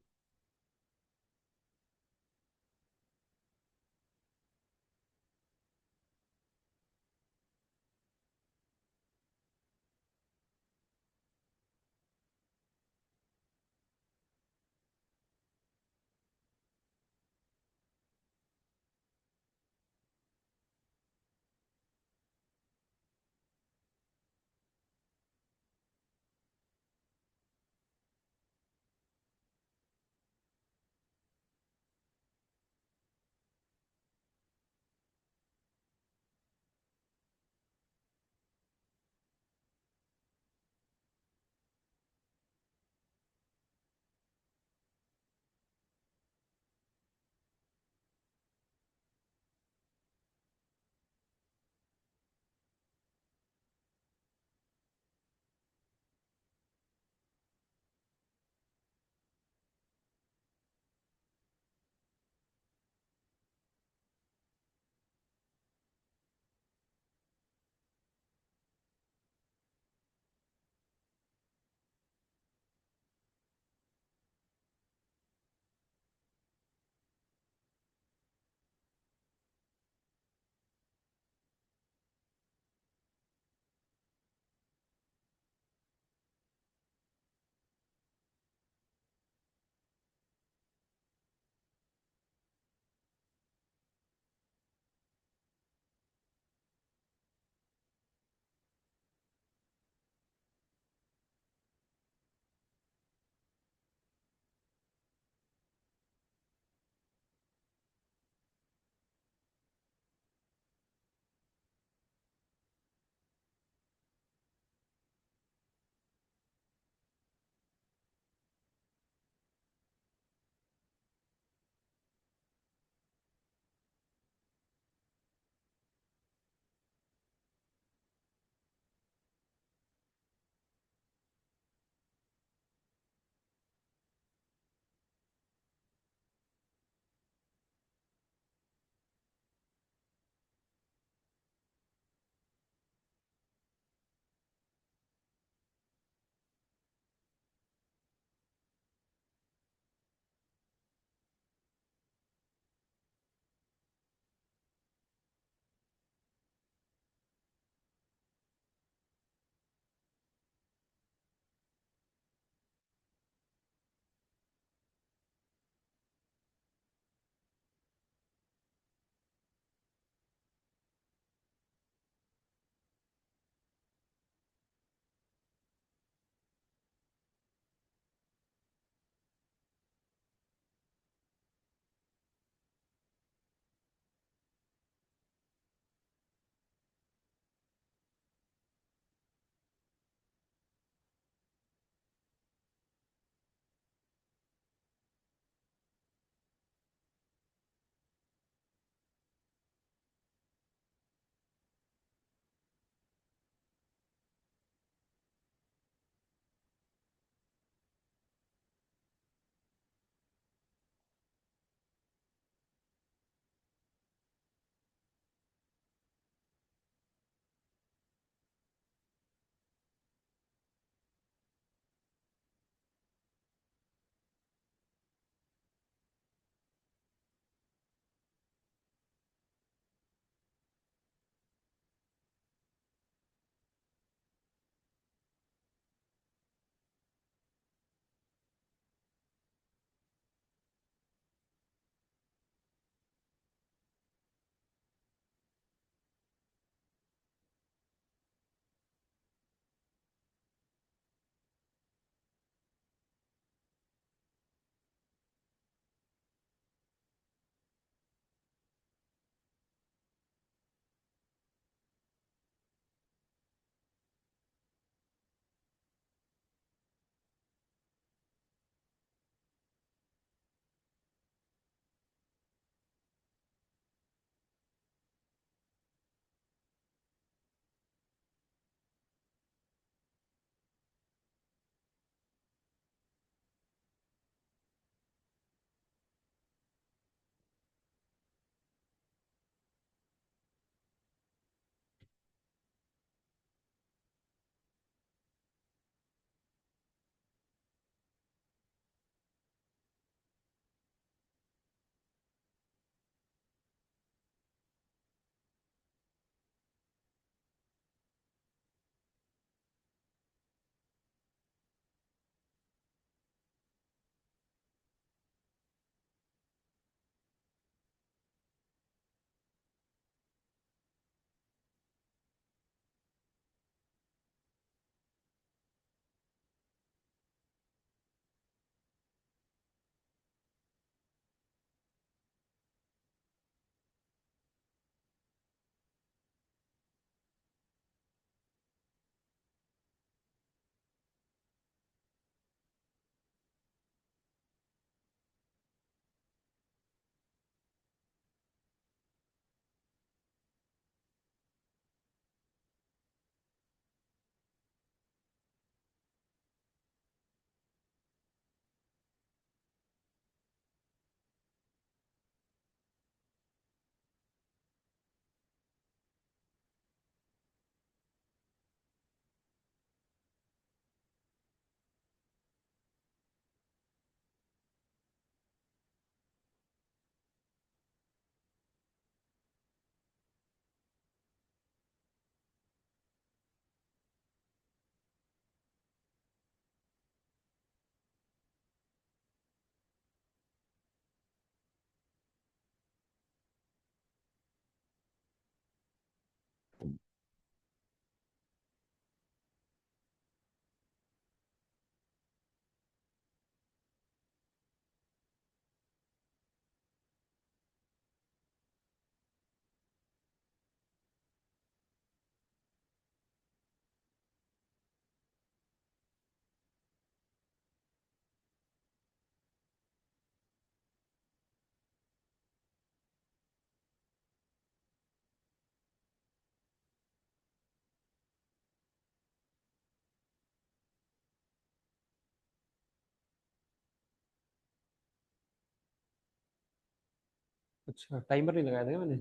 A: अच्छा, टाइमर नहीं लगाया था क्या मैंने?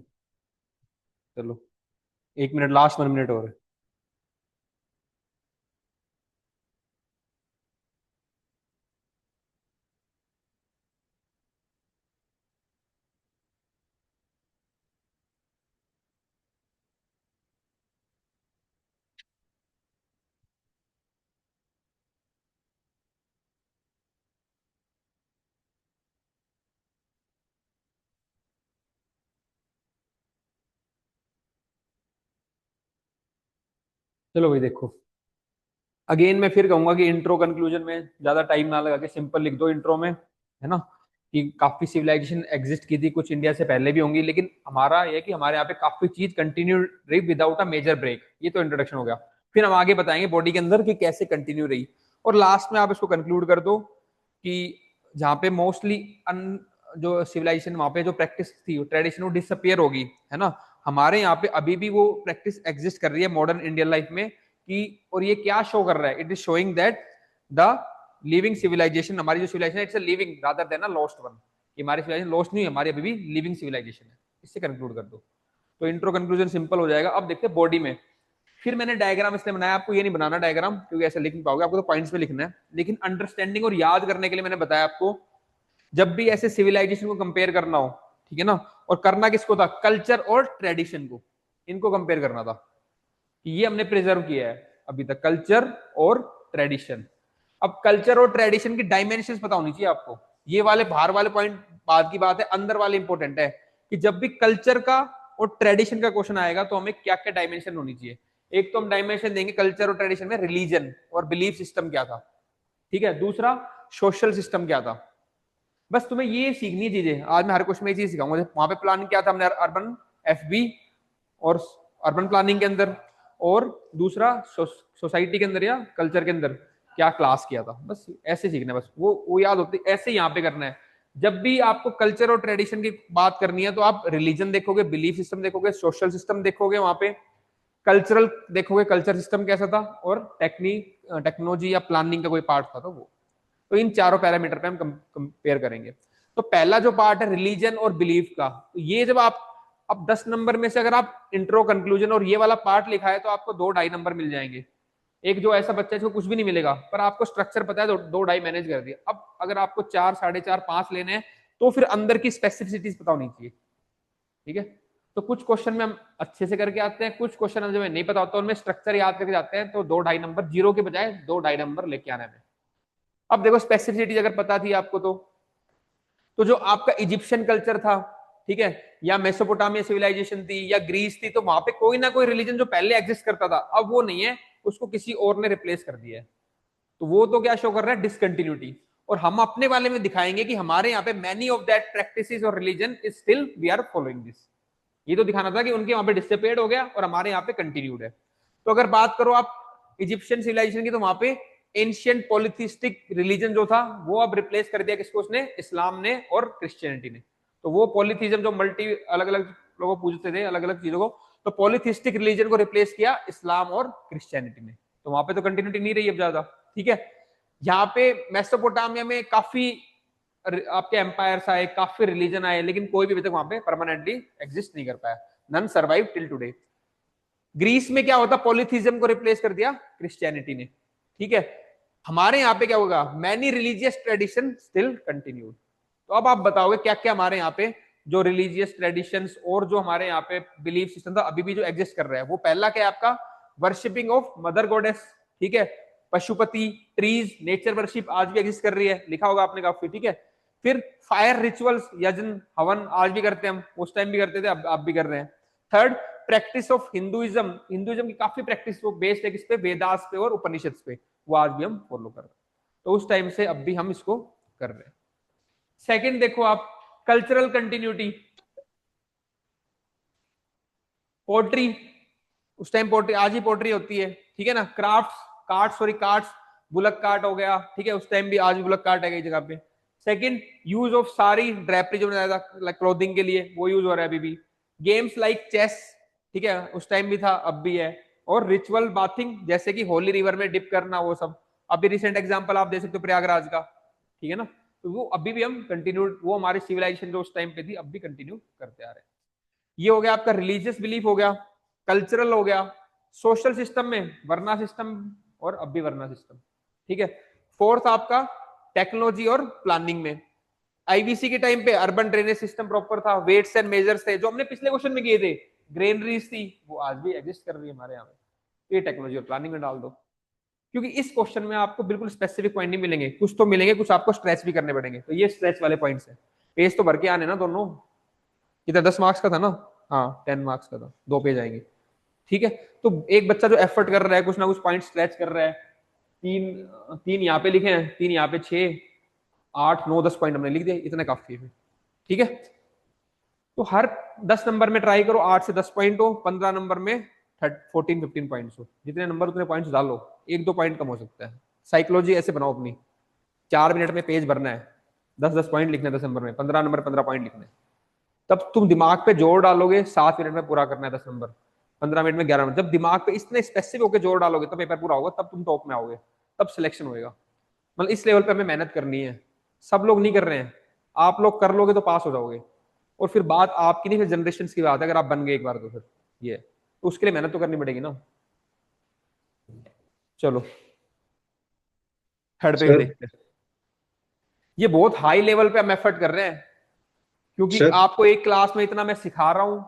A: चलो, 1 मिनट, लास्ट 1 मिनट और है। चलो भाई देखो, अगेन मैं फिर कहूंगा कि इंट्रो कंक्लूजन में ज्यादा टाइम ना लगा के सिंपल लिख दो इंट्रो में, है ना, कि काफी सिविलाइजेशन एग्जिस्ट की थी, कुछ इंडिया से पहले भी होंगी, लेकिन हमारा ये है कि हमारे यहाँ पे काफी चीज कंटिन्यू रही विदाउट अ मेजर ब्रेक। ये तो इंट्रोडक्शन हो गया। फिर हम आगे बताएंगे बॉडी के अंदर कि कैसे कंटिन्यू रही, और लास्ट में आप इसको कंक्लूड कर दो कि जहाँ पे मोस्टली जो सिविलाइजेशन वहां पे जो प्रैक्टिस थी, ट्रेडिशन, वो डिसअपियर होगी, है ना। हमारे यहाँ पे अभी भी वो प्रैक्टिस एग्जिस्ट कर रही है मॉडर्न इंडियन लाइफ में कि, और ये क्या शो कर रहा है, it is showing that the living civilisation, हमारी जो सिविलाइजेशन है, it's a living rather than a lost one. हमारी सिविलाइजेशन लॉस्ट नहीं है, हमारी अभी भी लिविंग सिविलाइजेशन है। इससे कंक्लूड कर दो, तो इंट्रो कंक्लूजन सिंपल हो जाएगा। अब देखते हैं बॉडी में। फिर मैंने डायग्राम इसलिए बनाया, आपको ये नहीं बनाना डायग्राम क्योंकि ऐसे लिख नहीं पाओगे, आपको तो पॉइंट्स पे लिखना है, लेकिन अंडरस्टैंडिंग और याद करने के लिए मैंने बताया आपको, जब भी ऐसे सिविलाइजेशन को कंपेयर करना हो, ठीक है ना, और करना किसको था, कल्चर और ट्रेडिशन को, इनको कंपेयर करना था, ये हमने प्रिजर्व किया है अभी तक, कल्चर और ट्रेडिशन। अब कल्चर और ट्रेडिशन की डायमेंशंस पता होनी चाहिए आपको। ये वाले बाहर वाले पॉइंट बाद की बात है, अंदर वाले इंपॉर्टेंट है कि जब भी कल्चर का और ट्रेडिशन का क्वेश्चन आएगा तो हमें क्या क्या डायमेंशन होनी चाहिए। एक तो हम डायमेंशन देंगे कल्चर और ट्रेडिशन में, रिलीजन और बिलीफ सिस्टम क्या था, ठीक है। दूसरा, सोशल सिस्टम क्या था। बस तुम्हें ये सीखनी चीजें, आज मैं हर क्वेश्चन में ये चीज सिखाऊंगा। वहां पे प्लान क्या था हमने, अर्बन एफबी और अर्बन प्लानिंग के अंदर, और दूसरा सोसाइटी के अंदर या कल्चर के अंदर क्या क्लास किया था। बस ऐसे सीखना है, बस वो याद होती, ऐसे यहाँ पे करना है। जब भी आपको कल्चर और ट्रेडिशन की बात करनी है तो आप रिलीजन देखोगे, बिलीफ सिस्टम देखोगे, सोशल सिस्टम देखोगे, वहां पे कल्चरल देखोगे, कल्चर सिस्टम कैसा था, और टेक्नोलॉजी या प्लानिंग का कोई पार्ट था तो वो। तो इन चारों पैरामीटर पे हम कंपेयर करेंगे। तो पहला जो पार्ट है रिलीजन और बिलीफ का, तो ये जब आप, अब 10 नंबर में से अगर आप इंट्रो कंक्लूजन और ये वाला पार्ट लिखा है तो आपको 2 ढाई नंबर मिल जाएंगे। एक जो ऐसा बच्चा है जिसको कुछ भी नहीं मिलेगा पर आपको स्ट्रक्चर पता है तो 2 ढाई मैनेज कर दिया। अब अगर आपको 4, 4.5, 5 लेने हैं तो फिर अंदर की स्पेसिफिसिटीज पता होनी चाहिए, ठीक है। तो कुछ क्वेश्चन में हम अच्छे से करके आते हैं, कुछ क्वेश्चन जब नहीं पता होता उनमें स्ट्रक्चर याद करके जाते हैं, तो 2 ढाई नंबर, जीरो के बजाय 2 ढाई नंबर लेके आना है। अब देखो स्पेसिफिसिटी अगर पता थी आपको तो जो आपका इजिप्शियन कल्चर था, ठीक है, या मेसोपोटामिया सिविलाइजेशन थी या ग्रीस थी, तो वहां पे कोई ना कोई रिलीजन जो पहले एग्जिस्ट करता था अब वो नहीं है, उसको किसी और ने रिप्लेस कर दिया है। तो वो तो क्या शो कर रहा है, डिसकंटिन्यूटी। और हम अपने वाले में दिखाएंगे कि हमारे यहाँ पे मैनी ऑफ दैट प्रैक्टिसेस और religion is still we are following this. ये तो दिखाना था कि उनके वहां पे डिसअपियर्ड हो गया और हमारे यहाँ पे कंटिन्यूड है। तो अगर बात करो आप इजिप्शियन सिविलाइजेशन की, तो वहां पे एंशियंट पॉलिथिस्टिक रिलीजन जो था वो अब रिप्लेस कर दिया किसको, उसने, इस्लाम ने और क्रिश्चियनिटी ने। तो वो पॉलिथिज्म जो मल्टी अलग अलग लोगों पूछते थे अलग अलग चीजों को, तो पॉलिथिस्टिक रिलीजन को रिप्लेस किया इस्लाम और क्रिश्चियनिटी ने। तो वहां पे तो कंटिन्यूटी नहीं रही अब ज्यादा, ठीक है। यहाँ पे मेसोपोटामिया में काफी आपके एम्पायर्स आए, काफी रिलीजन आए, लेकिन कोई भी अभी तक वहां पे परमानेंटली एग्जिस्ट नहीं कर पाया, none survive till today. Greece में क्या होता, पॉलिथिज्म को रिप्लेस कर दिया क्रिश्चियनिटी ने, ठीक है। हमारे यहाँ पे क्या होगा, many religious tradition still continued. तो अब आप बताओगे क्या क्या हमारे यहाँ पे जो रिलीजियस ट्रेडिशंस और जो हमारे यहाँ पे बिलीफ सिस्टम था अभी भी जो एग्जिस्ट कर रहा है। वो पहला क्या है आपका, वर्शिपिंग ऑफ मदर गॉडेस, ठीक है, पशुपति, ट्रीज, नेचर वर्शिप आज भी एग्जिस्ट कर रही है, लिखा होगा आपने काफी, ठीक है। फिर फायर रिचुअल्स, यजन हवन आज भी करते हैं हम, उस टाइम भी करते थे, अब भी कर रहे हैं। Third, practice of Hinduism, Hinduism की काफी प्रैक्टिस वो बेस्ड है किस पे, वेदास पे और उपनिषद पे, वो आज भी हम फॉलो कर रहे हैं। तो उस टाइम से अब भी हम इसको कर रहे हैं। सेकंड देखो आप, कल्चरल कंटिन्यूटी, पोट्री, उस टाइम पोट्री, आज ही पोट्री होती है, ठीक है ना। क्राफ्ट्स, कार्ड्स, बुलक कार्ट हो गया, ठीक है, उस टाइम भी, आज भी बुलक कार्ट है कई जगह पे। सेकंड, यूज ऑफ सारी ड्रेपरी जो बनाया था लाइक क्लोथिंग के लिए, वो यूज हो रहा है अभी भी। गेम्स लाइक चेस, ठीक है, उस टाइम भी था अब भी है। और रिचुअल बाथिंग, जैसे कि होली रिवर में डिप करना, वो सब अभी रिसेंट एग्जांपल आप दे सकते हो प्रयागराज का, ठीक है ना। तो वो अभी भी हम कंटिन्यू, वो हमारे सिविलाइजेशन जो उस टाइम पे थी अब भी कंटिन्यू करते आ रहे हैं। ये हो गया आपका रिलीजियस बिलीफ हो गया, कल्चरल हो गया, सोशल सिस्टम में वर्ना सिस्टम और अब भी वर्ना सिस्टम, ठीक है। फोर्थ आपका टेक्नोलॉजी और प्लानिंग में, आईबीसी के टाइम पे अर्बन ड्रेनेज सिस्टम प्रॉपर था, वेट्स एंड मेजर्स थे जो हमने पिछले क्वेश्चन में किए थे, ग्रेनरीज थी, वो आज भी एग्जिस्ट कर रही है हमारे यहाँ पे, ये टेक्नोलॉजी और प्लानिंग में डाल दो। क्योंकि इस क्वेश्चन में आपको बिल्कुल स्पेसिफिक पॉइंट नहीं मिलेंगे, कुछ तो मिलेंगे, कुछ आपको स्ट्रेच भी करने पड़ेंगे, तो ये स्ट्रेच वाले पॉइंट्स है। पेज तो भर के आने ना दोनों, कितना 10 मार्क्स का था ना, हाँ 10 मार्क्स का था, 2 पेज आएंगे, ठीक है। तो एक बच्चा जो एफर्ट कर रहा है, कुछ ना कुछ पॉइंट स्ट्रेच कर रहा है, तीन तीन यहाँ पे लिखे हैं, तीन यहाँ पे, 6 8 9 10 पॉइंट हमने लिख दिए, इतने काफी है, ठीक है। तो हर 10 नंबर में ट्राई करो 8 से 10 पॉइंट हो, 15 नंबर में 14 15 पॉइंट्स हो, जितने नंबर उतने पॉइंट्स डालो, 1 2 पॉइंट कम हो सकता है। साइकोलॉजी ऐसे बनाओ अपनी, 4 मिनट में पेज भरना है, 10 10 पॉइंट लिखना है, 10 नंबर में 15 नंबर 15 पॉइंट लिखने हैं, तब तुम दिमाग पे जोर डालोगे, 7 मिनट में पूरा करना है 10 नंबर, 15 मिनट में 11 मिनट, जब दिमाग पे इतने स्पेसिफिक होकर जोर डालोगे तब पेपर पूरा होगा, तब तुम टॉप में आओगे, तब सिलेक्शन होएगा। मतलब इस लेवल पे हमें मेहनत करनी है, सब लोग नहीं कर रहे हैं, आप लोग कर लोगे तो पास हो जाओगे, और फिर बात आपकी नहीं, फिर जनरेशन की बात है, अगर आप बन गए एक बार तो फिर ये तो उसके लिए मेहनत तो करनी पड़ेगी ना। चलो थर्ड पेज
B: सर।
A: देखते हैं। ये बहुत हाई लेवल पे हम एफर्ट कर रहे हैं, क्योंकि
B: सर
A: आपको एक क्लास में इतना मैं सिखा रहा हूं,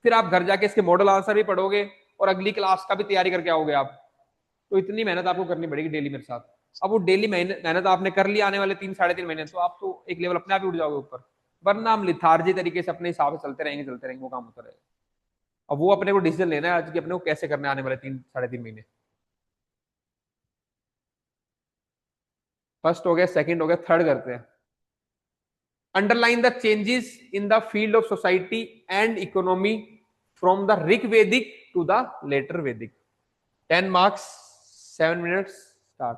A: फिर आप घर जाके इसके मॉडल आंसर भी पढ़ोगे और अगली क्लास का भी तैयारी करके आओगे आप, तो इतनी मेहनत आपको करनी पड़ेगी डेली मेरे साथ। अब वो डेली मेहनत आपने कर ली आने वाले 3 साढ़े 3 महीने, तो आप तो एक लेवल अपने आप ही उठ जाओगे ऊपर, वरना हम लिथार्जी तरीके से अपने हिसाब से चलते रहेंगे, वो काम होता रहेगा। अब वो अपने को डिसीजन लेना है आज कि अपने को कैसे करना है आने वाले 3 साढ़े 3 महीने। फर्स्ट हो गया, सेकंड हो गया, थर्ड करते हैं। Underline the changes in the field of society and economy from the Rig वैदिक टू द लेटर वैदिक। 10 मार्क्स, 7 मिनट्स, स्टार्ट।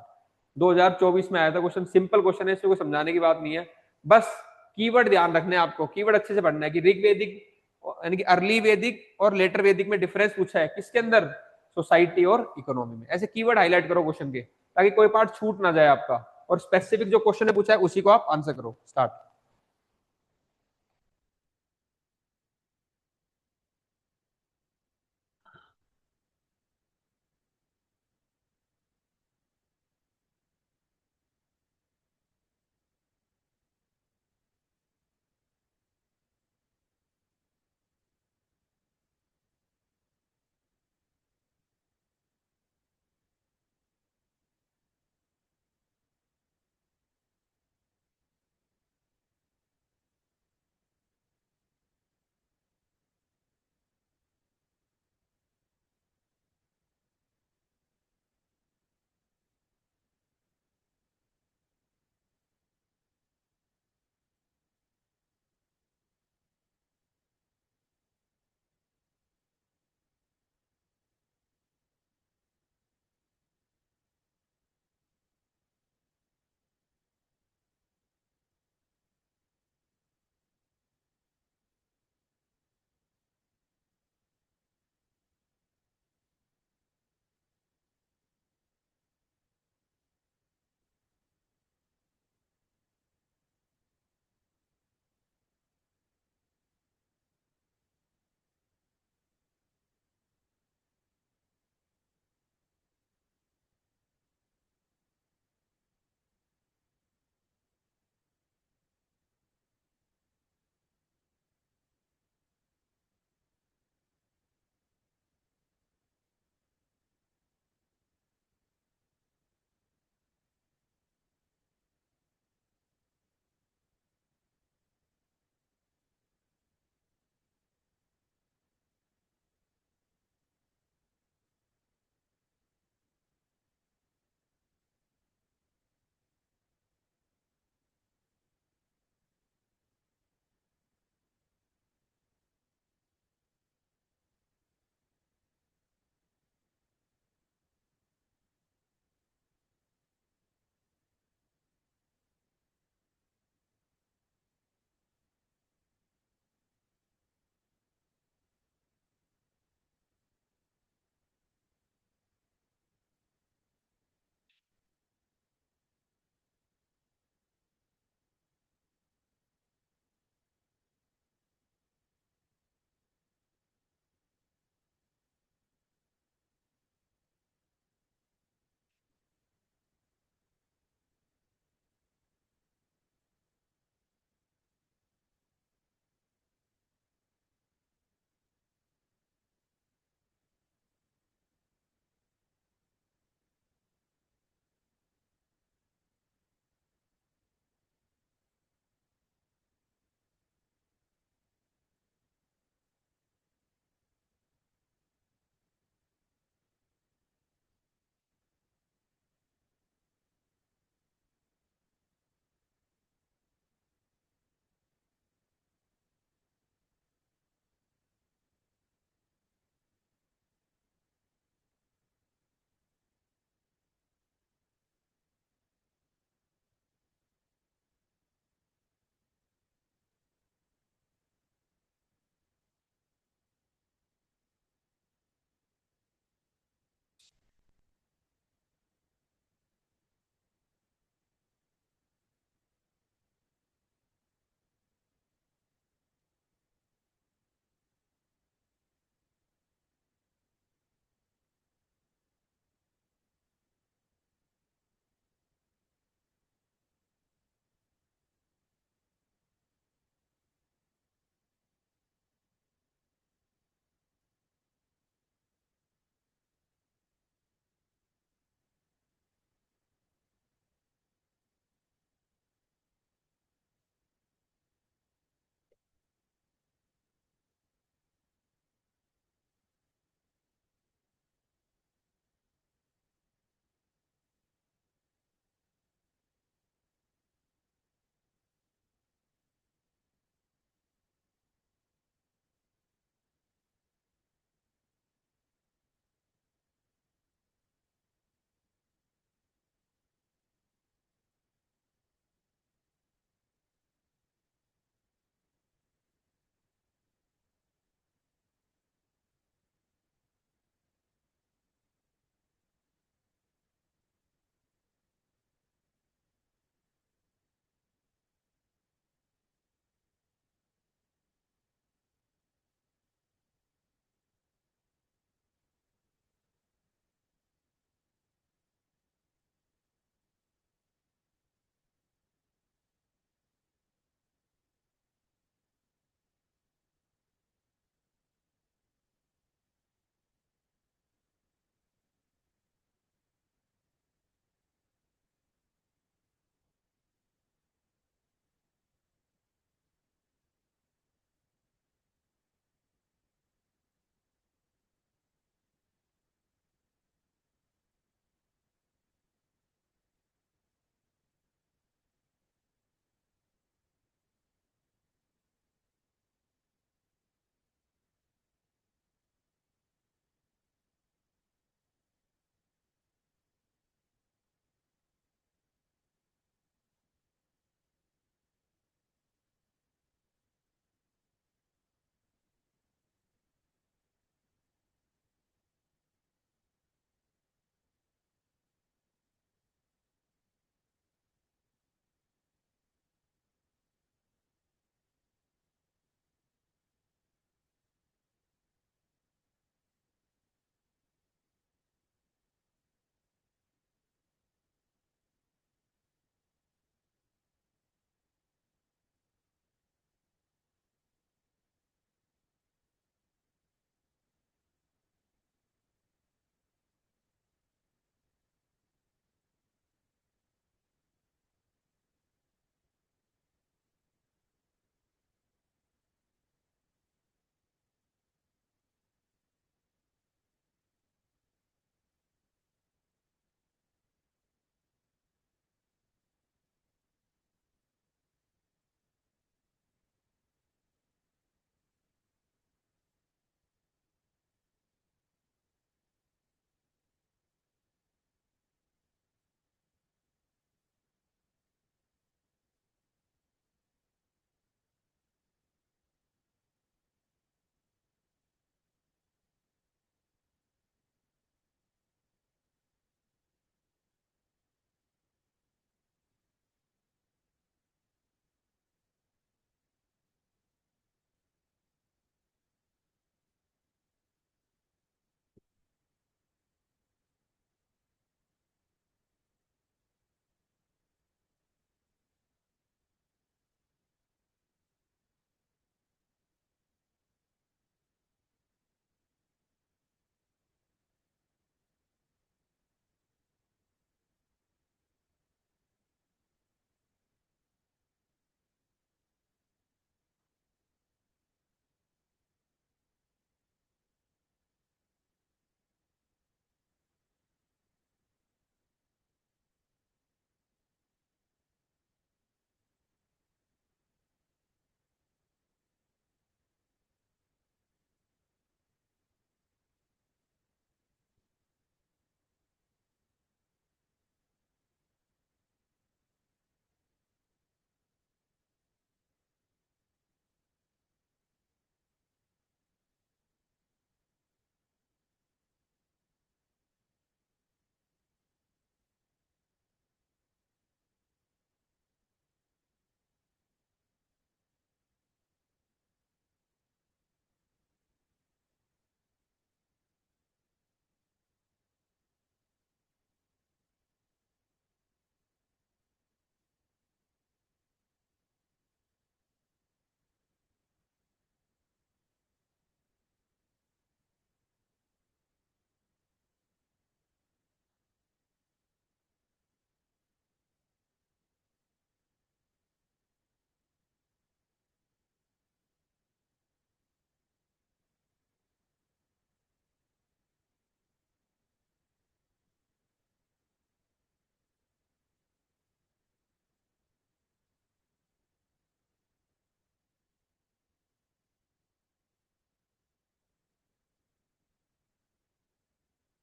A: 2024 में आया था क्वेश्चन, सिंपल क्वेश्चन है, इसमें कोई समझाने की बात नहीं है, बस कीवर्ड ध्यान रखने हैं आपको, कीवर्ड अच्छे से पढ़ना है कि ऋग वैदिक यानी कि अर्ली वैदिक और लेटर वैदिक में डिफरेंस पूछा है किसके अंदर, सोसाइटी और इकोनॉमी में। ऐसे कीवर्ड हाईलाइट करो क्वेश्चन के, ताकि कोई पार्ट छूट ना जाए आपका, और स्पेसिफिक जो क्वेश्चन है पूछा है उसी को आप आंसर करो। स्टार्ट।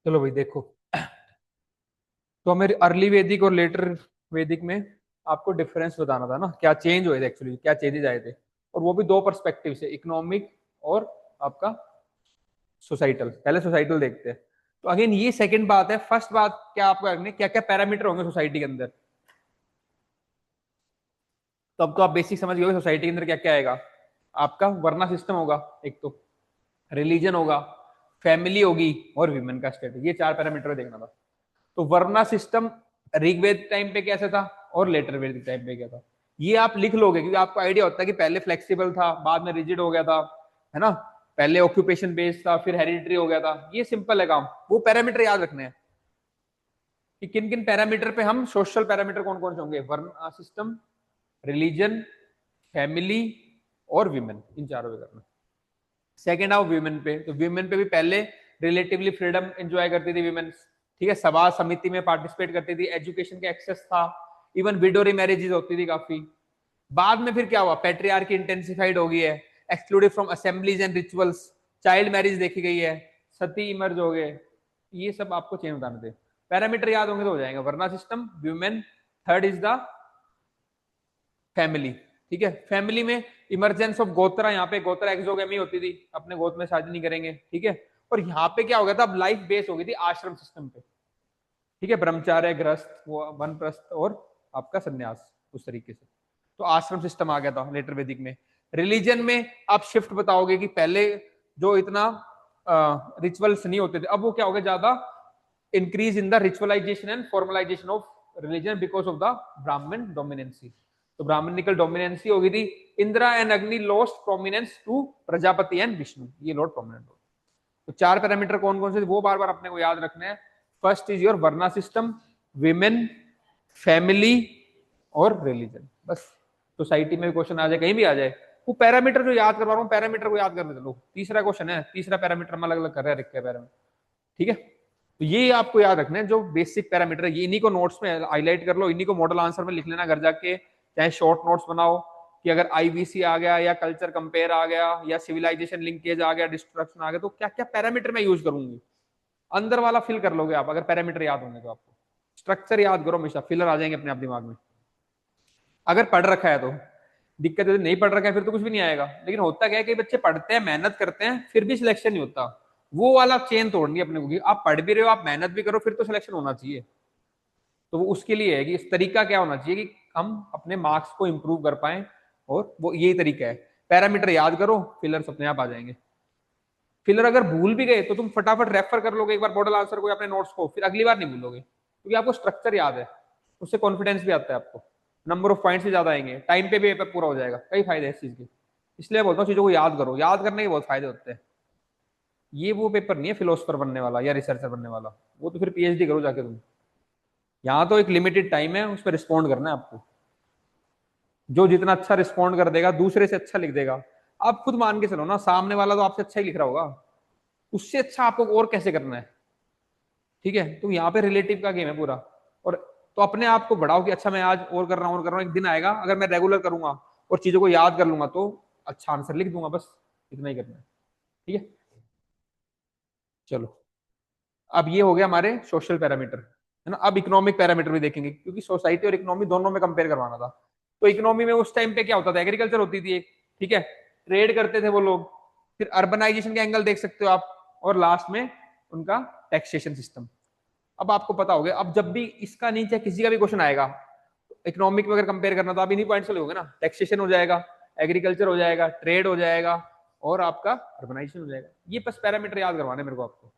A: चलो भाई देखो, तो हमें अर्ली वैदिक और लेटर वैदिक में आपको डिफरेंस बताना था ना, क्या चेंज हुए थे एक्चुअली, क्या चेंजेस आए थे, और वो भी दो पर्सपेक्टिव से, इकोनॉमिक और आपका सोसाइटल। पहले सोसाइटल देखते हैं। तो अगेन ये सेकंड बात है। फर्स्ट बात क्या आपको करनी, क्या क्या पैरामीटर होंगे सोसाइटी के अंदर। तो अब तो आप बेसिक समझ गए सोसाइटी के अंदर क्या क्या आएगा। आपका वर्ना सिस्टम होगा, एक तो रिलीजन होगा, फैमिली होगी, और विमेन का स्टेटस। ये चार पैरामीटर देखना था। तो वर्ना सिस्टम ऋग्वेद टाइम पे कैसा था और लेटर वेद टाइम पे क्या था, ये आप लिख लोगे, क्योंकि आपको आइडिया होता है कि पहले फ्लेक्सिबल था, बाद में रिजिड हो गया था, है ना। पहले ऑक्यूपेशन बेस्ड था, फिर हेरिडिटरी हो गया था। ये सिंपल है काम। वो पैरामीटर याद रखने हैं कि किन किन पैरामीटर पे हम, सोशल पैरामीटर कौन कौन से होंगे, वर्ण सिस्टम, रिलीजन, फैमिली और विमेन, इन चारों पे करना। सेकेंड आओ विमेन पे। तो विमेन पे भी पहले रिलेटिवली फ्रीडम एंजॉय करती थी विमेन, ठीक है। सभा समिति में पार्टिसिपेट करती थी, एजुकेशन का एक्सेस था, इवन विडोरी मैरिजेस होती थी काफी। बाद में फिर क्या हुआ, पेट्रियार्की इंटेंसिफाइड हो गई है, excluded from assemblies and rituals, child marriage देखी गई है, सती इमर्ज हो गए। ये सब आपको चेंज बताने थे। पैरामीटर याद होंगे तो हो जाएगा, वर्ना system, women, third is the family, ठीक है। फैमिली में इमरजेंस ऑफ गोत्रा, यहाँ पे गोत्रा एक्सोगेमी होती थी, अपने गोत्र में शादी नहीं करेंगे, ठीक है। और यहाँ पे क्या हो गया था, अब लाइफ बेस हो गई थी आश्रम सिस्टम पे, ठीक है। ब्रह्मचार्य, गृहस्थ, वनप्रस्थ और आपका सन्यास, उस तरीके से। तो आश्रम सिस्टम आ गया था लेटर वैदिक में। रिलीजन में आप शिफ्ट बताओगे कि पहले जो इतना रिचुअल्स नहीं होते थे, अब वो क्या हो गया, ज्यादा increase in the ritualisation and formalisation of religion because of the Brahmin dominancy. तो ब्राह्मणिकल डोमिनेंसी हो गई थी। Indra and Agni lost prominence to Prajapati and Vishnu, ये लॉर्ड प्रोमिनेंट हो। तो चार पैरामीटर कौन कौन से, वो बार बार अपने को याद रखने हैं। First is your varna system, women, family और रिलीजन। बस सोसाइटी में क्वेश्चन आ जाए, कहीं भी आ जाए, वो पैरामीटर जो याद करवा रहा हूँ, पैरामीटर को याद करने चलो। तीसरा क्वेश्चन है, तीसरा पैरामीटर हम अलग अलग कर रहे हैं, रखे पैरामीटर, ठीक है। तो ये आपको याद रखना है जो बेसिक पैरामीटर है। ये इन्हीं को नोट्स में हाईलाइट कर लो, इन्हीं को मॉडल आंसर में लिख लेना घर जाके, चाहे शॉर्ट नोट्स बनाओ कि अगर आईवीसी आ गया या कल्चर कंपेयर आ गया या सिविलाइजेशन लिंकेज आ गया, डिस्ट्रक्शन आ गया, तो क्या क्या पैरामीटर मैं यूज करूंगी, अंदर वाला फिल कर लोगे आप अगर पैरामीटर याद होंगे तो। आपको स्ट्रक्चर याद करो, हमेशा फिलर आ जाएंगे अपने आप दिमाग में, अगर पढ़ रखा है तो। दिक्कत है नहीं पढ़ रखा है फिर तो कुछ भी नहीं आएगा। लेकिन होता क्या है कि बच्चे पढ़ते हैं, मेहनत करते हैं, फिर भी सिलेक्शन नहीं होता। वो वाला चेन तोड़नी अपने को, आप पढ़ भी रहे हो, आप मेहनत भी करो, फिर तो सिलेक्शन होना चाहिए। तो वो उसके लिए है कि इस तरीका क्या होना चाहिए कि हम अपने मार्क्स को इंप्रूव कर पाए, और वो यही तरीका है। पैरामीटर याद करो, फिलर्स अपने आप आ जाएंगे। फिलर अगर भूल भी गए तो तुम फटाफट रेफर कर लोगे एक बार मॉडल आंसर को अपने नोट्स को, फिर अगली बार नहीं भूलोगे, क्योंकि आपको स्ट्रक्चर याद है। उससे कॉन्फिडेंस भी आता है आपको, नंबर ऑफ पॉइंट्स भी ज्यादा आएंगे, टाइम पे भी पूरा हो जाएगा। कई फायदे हैं इस चीज के। इसलिए बोलता हूँ चीजों को याद करो, याद करने के बहुत फायदे होते हैं। ये वो पेपर नहीं है फिलोसफर बनने वाला या रिसर्चर बनने वाला, वो तो फिर पीएचडी करो जाके तुम। यहाँ तो एक लिमिटेड टाइम है, उस पर रिस्पॉन्ड करना है आपको। जो जितना अच्छा रिस्पॉन्ड कर देगा, दूसरे से अच्छा लिख देगा। आप खुद मान के चलो ना, सामने वाला तो आपसे अच्छा ही लिख रहा होगा, उससे अच्छा आपको और कैसे करना है, ठीक है। तो यहाँ पे रिलेटिव का गेम है पूरा। और तो अपने आप को बढ़ाओ कि अच्छा मैं आज और कर रहा हूँ और कर रहा हूँ, एक दिन आएगा अगर मैं रेगुलर करूंगा और चीजों को याद कर लूंगा तो अच्छा आंसर लिख दूंगा। बस इतना ही करना है, ठीक है। चलो, अब ये हो गया हमारे सोशल पैरामीटर, है ना। अब इकोनॉमिक पैरामीटर भी देखेंगे, क्योंकि सोसाइटी और इकोनॉमी दोनों में कंपेयर करवाना था। तो इकोनॉमी में उस टाइम पे क्या होता था, एग्रीकल्चर होती थी एक, ठीक है, ट्रेड करते थे वो लोग, फिर अर्बनाइजेशन के एंगल देख सकते हो आप, और लास्ट में उनका टैक्सेशन सिस्टम। अब आपको पता हो गया। अब जब भी इसका नीचे किसी का भी क्वेश्चन आएगा इकोनॉमिक में अगर कंपेयर करना, तो आप इन्हीं पॉइंट से लोगे ना, टैक्सेशन हो जाएगा, एग्रीकल्चर हो जाएगा, ट्रेड हो जाएगा, और आपका अर्बनाइजेशन हो जाएगा। ये बस पैरामीटर याद करवाने मेरे को आपको।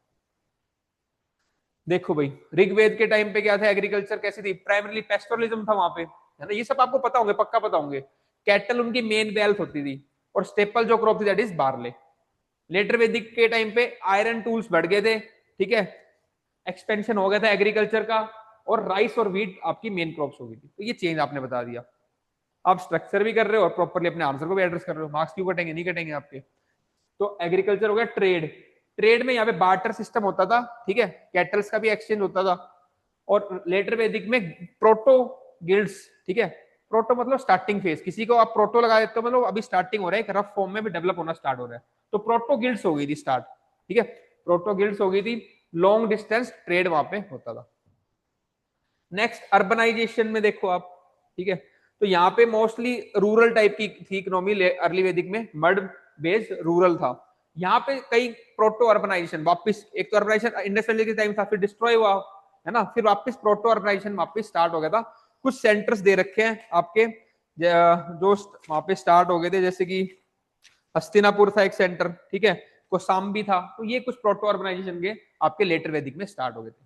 A: देखो भाई, ऋग्वेद के टाइम पे क्या था, एग्रीकल्चर कैसी थी, प्राइमरली पेस्टोरलिज्म था वहां पे, है ना। ये सब आपको पता होंगे, पक्का पता होंगे। कैटल उनकी मेन वेल्थ होती थी, और स्टेपल जो क्रॉप थी दैट इज बार्ले। लेटर वैदिक के टाइम पे आयरन टूल्स बढ़ गए थे, ठीक है, एक्सपेंशन हो गया था एग्रीकल्चर का, और राइस और व्हीट आपकी मेन क्रॉप्स हो गई थी। तो ये चेंज आपने बता दिया। आप स्ट्रक्चर भी कर रहे हो और प्रॉपरली अपने आंसर को भी एड्रेस कर रहे हो। मार्क्स क्यों कटेंगे, नहीं कटेंगे आपके। तो एग्रीकल्चर हो गया। ट्रेड, ट्रेड में यहाँ पे बार्टर सिस्टम होता था, ठीक है, कैटल्स का भी एक्सचेंज होता था। और लेटर वैदिक में प्रोटो गिल्ड्स, ठीक है, प्रोटो मतलब स्टार्टिंग फेज, किसी को आप प्रोटो लगा देते हो मतलब अभी स्टार्टिंग हो रहा है, एक रफ फॉर्म में भी डेवलप होना स्टार्ट हो रहा है, तो प्रोटो गिल्ड्स हो गई थी स्टार्ट, ठीक है, प्रोटो गिल्ड्स हो गई थी। लॉन्ग डिस्टेंस ट्रेड वहां पे होता था। नेक्स्ट अर्बनाइजेशन में देखो आप, ठीक है, तो यहाँ पे मोस्टली रूरल टाइप की थी इकोनॉमी, अर्ली वैदिक में मड बेस्ड रूरल था। यहाँ पे कई प्रोटो अर्बनाइजेशन वापस, एक तो अर्बनाइजेशन इंडस वैली के टाइम था, फिर डिस्ट्रॉय हुआ है ना, फिर वापस प्रोटो अर्बनाइजेशन वापस स्टार्ट हो गया था। कुछ सेंटर्स दे रखे हैं आपके जो वहां पे स्टार्ट हो गए थे, जैसे कि हस्तिनापुर था एक सेंटर, ठीक है, कोसाम्बी था, तो ये कुछ प्रोटो अर्बनाइजेशन के आपके लेटर वैदिक में स्टार्ट हो गए थे।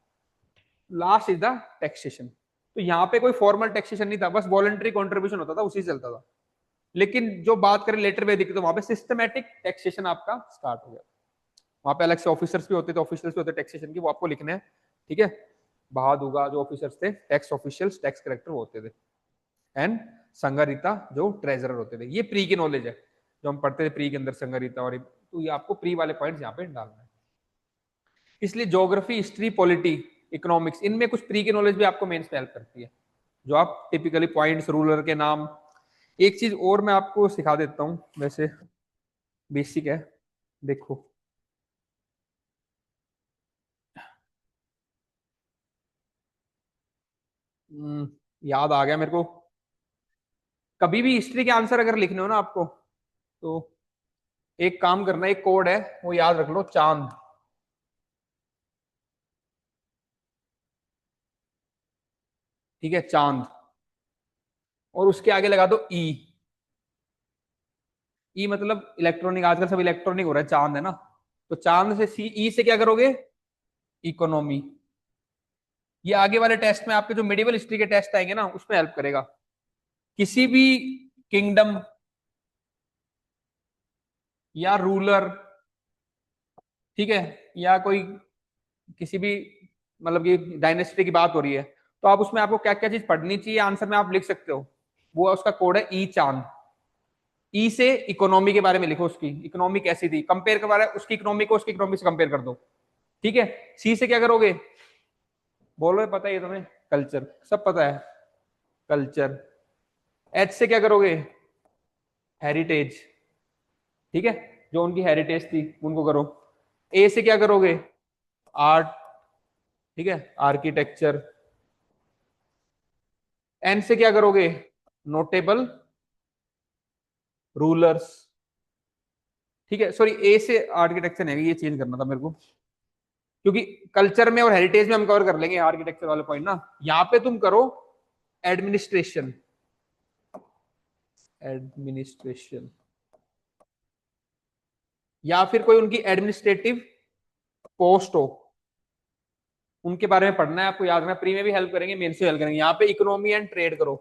A: Last is the taxation. तो यहाँ पे कोई फॉर्मल टैक्सेशन नहीं था, बस वॉलंटरी कॉन्ट्रीब्यूशन होता था, उसी से चलता था। लेकिन जो बात करें लेटर वैदिक, तो वहां पे सिस्टमैटिक टैक्सेशन आपका स्टार्ट हो गया। वहां पे अलग से ऑफिसर्स भी होते थे, ऑफिसर्स भी होते टैक्सेशन की, वो आपको लिखने हैं, ठीक है। बहादुगा जो ऑफिसर्स थे, टैक्स ऑफिशियल्स, टैक्स कलेक्टर होते थे, एंड संगारिता जो ट्रेजरर होते थे। ये प्री की नॉलेज है जो हम पढ़ते थे प्री के अंदर, संगारिता और तो ये आपको प्री वाले पॉइंट्स यहाँ पे डालना है। इसलिए ज्योग्राफी, हिस्ट्री, पॉलिटी, इकोनॉमिक्स, इनमें कुछ प्री की नॉलेज भी आपको मेंस में हेल्प करती है, जो आप टिपिकली पॉइंट्स, रूलर के नाम। एक चीज और मैं आपको सिखा देता हूँ, वैसे बेसिक है, देखो। याद आ गया मेरे को। कभी भी हिस्ट्री के आंसर अगर लिखने हो ना आपको, तो एक काम करना, एक कोड है वो याद रख लो, चांद, ठीक है, चांद, और उसके आगे लगा दो ई। ई मतलब इलेक्ट्रॉनिक, आजकल सब इलेक्ट्रॉनिक हो रहा है, चांद है ना, तो चांद से सी, ई से क्या करोगे, इकोनॉमी। ये आगे वाले टेस्ट में, आपके जो मेडिवल हिस्ट्री के टेस्ट आएंगे ना, उसमें हेल्प करेगा। किसी भी किंगडम या रूलर, ठीक है, या कोई किसी भी, मतलब कि डायनेस्टी की बात हो रही है, तो आप उसमें आपको क्या क्या चीज पढ़नी चाहिए, आंसर में आप लिख सकते हो। वो उसका कोड है ई चांद। ई से इकोनॉमी के बारे में लिखो, उसकी इकोनॉमी कैसी थी, कंपेयर के बारे में, उसकी इकोनॉमी को उसकी इकोनॉमी से कंपेयर कर दो, ठीक है। सी से क्या करोगे, बोलो, पता है ये तुम्हें, कल्चर, सब पता है, कल्चर। एच से क्या करोगे, हेरिटेज, ठीक है, जो उनकी हेरिटेज थी उनको करो। ए से क्या करोगे, आर्ट, ठीक है, आर्किटेक्चर। एन से क्या करोगे, नोटेबल रूलर्स, ठीक है। सॉरी, ए से आर्किटेक्चर नहीं, ये चेंज करना था मेरे को, क्योंकि कल्चर में और हेरिटेज में हम कवर कर लेंगे आर्किटेक्चर वाले पॉइंट ना। यहाँ पे तुम करो एडमिनिस्ट्रेशन, एडमिनिस्ट्रेशन, या फिर कोई उनकी एडमिनिस्ट्रेटिव पोस्ट हो, उनके बारे में पढ़ना है आपको, याद रखना, प्री में भी हेल्प करेंगे, मेन से हेल्प करेंगे। यहाँ पे इकोनॉमी एंड ट्रेड करो।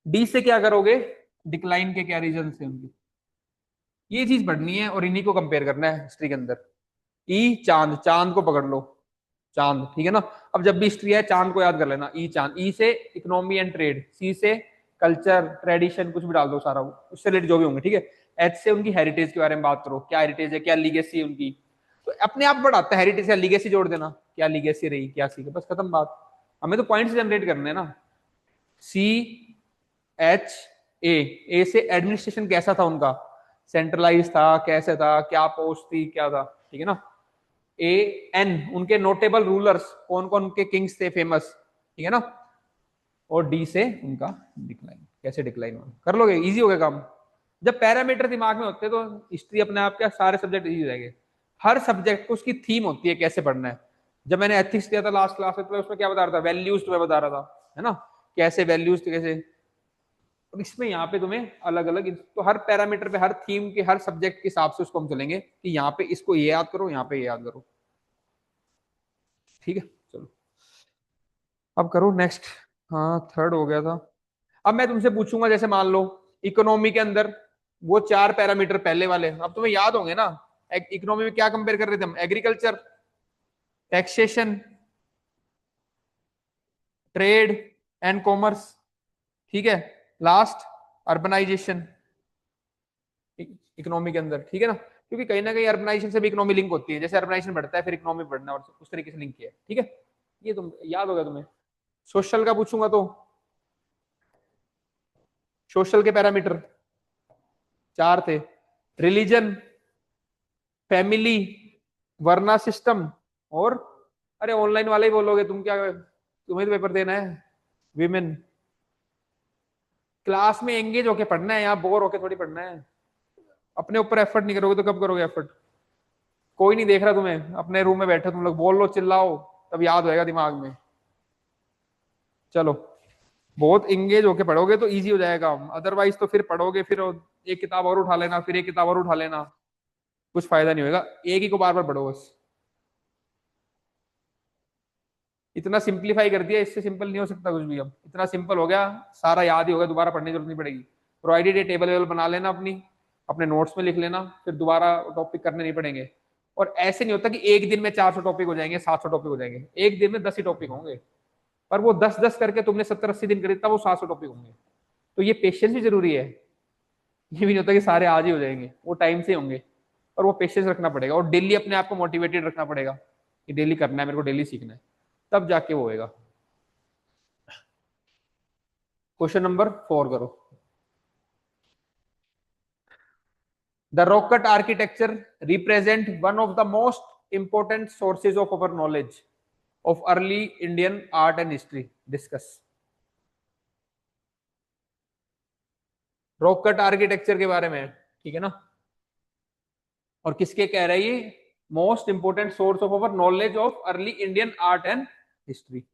A: डी से क्या करोगे, डिक्लाइन के क्या रीजन से उनकी, ये चीज पढ़नी है और इन्हीं को कंपेयर करना है हिस्ट्री के अंदर। ई चांद, चांद को पकड़ लो, चांद, ठीक है ना। अब जब भी हिस्ट्री है, चांद को याद कर लेना, ई चांद। ई से इकोनॉमी एंड ट्रेड, सी से कल्चर, ट्रेडिशन, कुछ भी डाल दो सारा, उससे रिलेटेड जो भी होंगे, ठीक है। एच से उनकी हेरिटेज के बारे में बात करो, क्या हेरिटेज है, क्या लीगेसी है उनकी, तो अपने आप बढ़ाता है, हेरिटेज या लीगेसी जोड़ देना, क्या लीगेसी रही, क्या सीखे, बस खत्म बात। हमें तो पॉइंट्स जनरेट करने हैं ना। सी, एच, ए से एडमिनिस्ट्रेशन कैसा था उनका, सेंट्रलाइज था, कैसे था, क्या पोस्ट थी, क्या था, ठीक है ना। ए, एन उनके नोटेबल रूलर्स, कौन कौन के किंग्स थे फेमस, ठीक है ना। और डी से उनका डिक्लाइन, कैसे डिक्लाइन हुआ, कर लोगे, इजी हो गया काम। जब पैरामीटर दिमाग में होते हैं तो हिस्ट्री अपने आप क्या, सारे सब्जेक्ट इजी रहेंगे। हर सब्जेक्ट को उसकी थीम होती है, कैसे पढ़ना है। जब मैंने एथिक्स दिया था लास्ट क्लास में, तो उसमें क्या बता रहा था, वैल्यूज तुम्हें बता रहा था, है ना, कैसे वैल्यूज, कैसे। और इसमें यहाँ पे तुम्हें अलग अलग, तो हर पैरामीटर पे, हर थीम के, हर सब्जेक्ट के हिसाब से उसको हम चलेंगे कि यहाँ पे इसको ये याद करो, यहाँ पे ये याद करो, ठीक है। चलो अब करो नेक्स्ट। हाँ, थर्ड हो गया था। अब मैं तुमसे पूछूंगा, जैसे मान लो इकोनॉमी के अंदर वो चार पैरामीटर पहले वाले अब तुम्हें याद होंगे ना। इकोनॉमी में क्या कंपेयर कर रहे थे हम, agriculture, taxation, trade and commerce, ठीक है, लास्ट अर्बनाइजेशन, इकोनॉमी के अंदर, ठीक है ना। क्योंकि कहीं ना कहीं अर्बनाइजेशन से भी इकोनॉमी लिंक होती है, जैसे अर्बनाइजेशन बढ़ता है फिर इकोनॉमी बढ़ना, और उस तरीके से लिंक किया है, ठीक है। ये तुम याद होगा तुम्हें। सोशल का पूछूंगा तो, सोशल के पैरामीटर चार थे, रिलीजन, फैमिली, वर्ना सिस्टम और, अरे ऑनलाइन वाले ही बोलोगे तुम, क्या तुम्हें तो पेपर देना है। विमेन, क्लास में एंगेज होके पढ़ना है, यहाँ बोर होके थोड़ी पढ़ना है। अपने ऊपर एफर्ट नहीं करोगे तो कब करोगे एफर्ट? कोई नहीं देख रहा तुम्हें, अपने रूम में बैठे तुम लोग, बोल लो चिल्लाओ, तब याद होएगा दिमाग में। चलो, बहुत इंगेज होके पढ़ोगे तो इजी हो जाएगा, अदरवाइज तो फिर पढ़ोगे, फिर एक किताब और उठा लेना, फिर एक किताब और उठा लेना, कुछ फायदा नहीं होगा, एक ही को बार बार पढ़ो बस। इतना सिंप्लीफाई कर दिया, इससे सिंपल नहीं हो सकता कुछ भी, अब इतना सिंपल हो गया, सारा याद ही होगा, दोबारा पढ़ने की जरूरत नहीं पड़ेगी। प्रोवाइडेड ये टेबल वेबल बना लेना अपनी, अपने नोट्स में लिख लेना, फिर दोबारा टॉपिक करने नहीं पड़ेंगे। और ऐसे नहीं होता कि एक दिन में 400 टॉपिक हो जाएंगे, 700 टॉपिक हो जाएंगे, एक दिन में 10 ही टॉपिक होंगे, पर वो 10-10 करके तुमने 70-80 दिन कर दिया, वो 700 टॉपिक होंगे। तो ये पेशेंस भी जरूरी है, ये भी नहीं होता कि सारे आज ही हो जाएंगे, वो टाइम से होंगे। पर वो पेशेंस रखना पड़ेगा, और डेली अपने आप को मोटिवेटेड रखना पड़ेगा कि डेली करना है, मेरे को डेली सीखना है, तब जाके वो होएगा। क्वेश्चन नंबर 4 करो। The rocket architecture represent one of the most important sources of our knowledge of early Indian art and history, discuss. Rocket architecture के बारे में, ठीक है ना? और किसके कह रहे हैं ये? Most important source of our knowledge of early Indian art and history.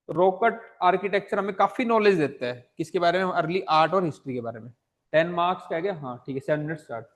A: Rocket architecture हमें काफी नॉलेज देता है, किसके बारे में? अर्ली आर्ट और हिस्ट्री के बारे में। 10 मार्क्स कह गया, हाँ ठीक है, 7 मिनट स्टार्ट।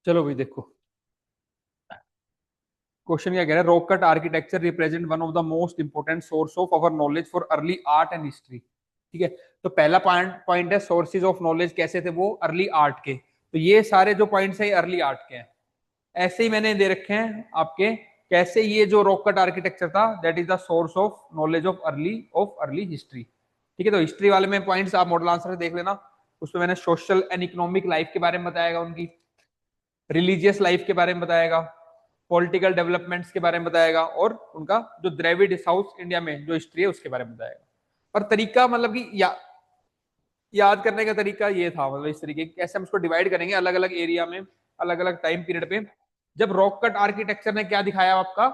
A: चलो भाई देखो क्वेश्चन क्या कह रहा है, rock cut architecture represent one of the most important source of our knowledge for early art and history. ठीक है, तो पहला पॉइंट है सोर्सेज ऑफ नॉलेज कैसे थे वो अर्ली आर्ट के, तो ये सारे जो पॉइंट्स है अर्ली आर्ट के हैं। ऐसे ही मैंने दे रखे हैं आपके कैसे ये जो रॉक कट आर्किटेक्चर था that is the source of knowledge of early history. ठीक है, तो हिस्ट्री वाले में पॉइंट्स आप मॉडल आंसर देख लेना, उसमें मैंने सोशल एंड इकोनॉमिक लाइफ के बारे में बताएगा, उनकी रिलीजियस लाइफ के बारे में बताएगा, पॉलिटिकल डेवलपमेंट्स के बारे में बताएगा, और उनका जो द्रविड़ साउथ इंडिया में जो हिस्ट्री है उसके बारे में बताएगा। पर तरीका मतलब कि याद करने का तरीका ये था, मतलब इस तरीके कैसे हम उसको डिवाइड करेंगे अलग अलग एरिया में, अलग अलग टाइम पीरियड पे। जब रॉक कट आर्किटेक्चर ने क्या दिखाया आपका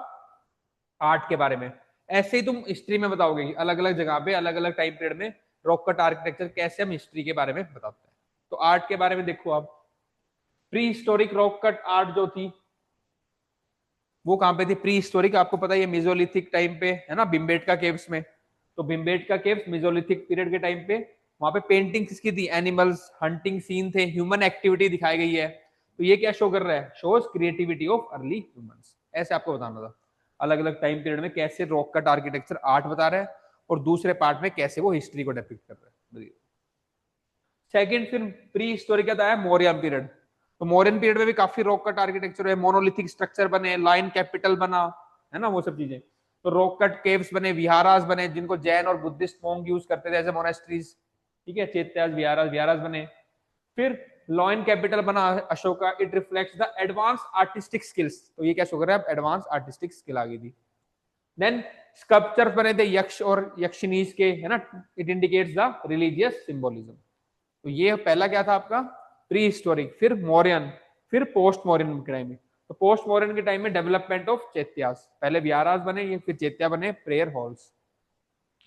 A: आर्ट के बारे में, ऐसे ही तुम हिस्ट्री में बताओगे अलग अलग जगह पे अलग अलग टाइम पीरियड में रॉक कट आर्किटेक्चर कैसे हम हिस्ट्री के बारे में बताते हैं। तो आर्ट के बारे में देखो आप, pre historic rock cut art जो थी वो कहां पे थी, प्री हिस्टोरिक आपको पता है ये मेसोलिथिक टाइम पे है ना, भिमबेटका केव्स में। तो भिमबेटका केव्स मेसोलिथिक पीरियड के टाइम पे वहां पे पेंटिंग किसकी थी, एनिमल्स हंटिंग सीन थे, ह्यूमन एक्टिविटी दिखाई गई है। तो ये क्या शो कर रहा है, shows creativity of early humans. ऐसे आपको बताना था अलग अलग टाइम पीरियड में कैसे रॉक कट आर्किटेक्चर आर्ट बता रहा है, और दूसरे पार्ट में कैसे वो हिस्ट्री को डिपिक्ट कर रहा है। सेकंड फिर प्री हिस्टोरिक क्या था, मौर्यन पीरियड। तो मौर्यन पीरियड में भी काफी रॉक कट आर्किटेक्चर है, मोनोलिथिक स्ट्रक्चर बने, लाइन कैपिटल बना, है ना वो सब चीजें। तो रॉक कट केव्स बने, विहारास बने जिनको जैन और बुद्धिस्ट मॉन्क यूज करते थे एज ए मोनेस्ट्रीज। ठीक है, चैत्यास विहारास विहारास बने। फिर लॉइन कैपिटल बना Ashoka, it reflects the advance artistic skills. तो ये क्या शो कर रहा है, एडवांस आर्टिस्टिक स्किल आ गई थी। देन स्कल्पचर बने थे यक्ष और यक्षिनीज के, है ना, it indicates the religious symbolism. तो ये पहला क्या था आपका प्री हिस्टोरिक, फिर मौर्यन, फिर पोस्ट मौर्यन के टाइम में। तो पोस्ट मौर्यन के टाइम में डेवलपमेंट ऑफ चैत्यास, पहले विहारास बने ये, फिर चैत्या बने, प्रेयर हॉल्स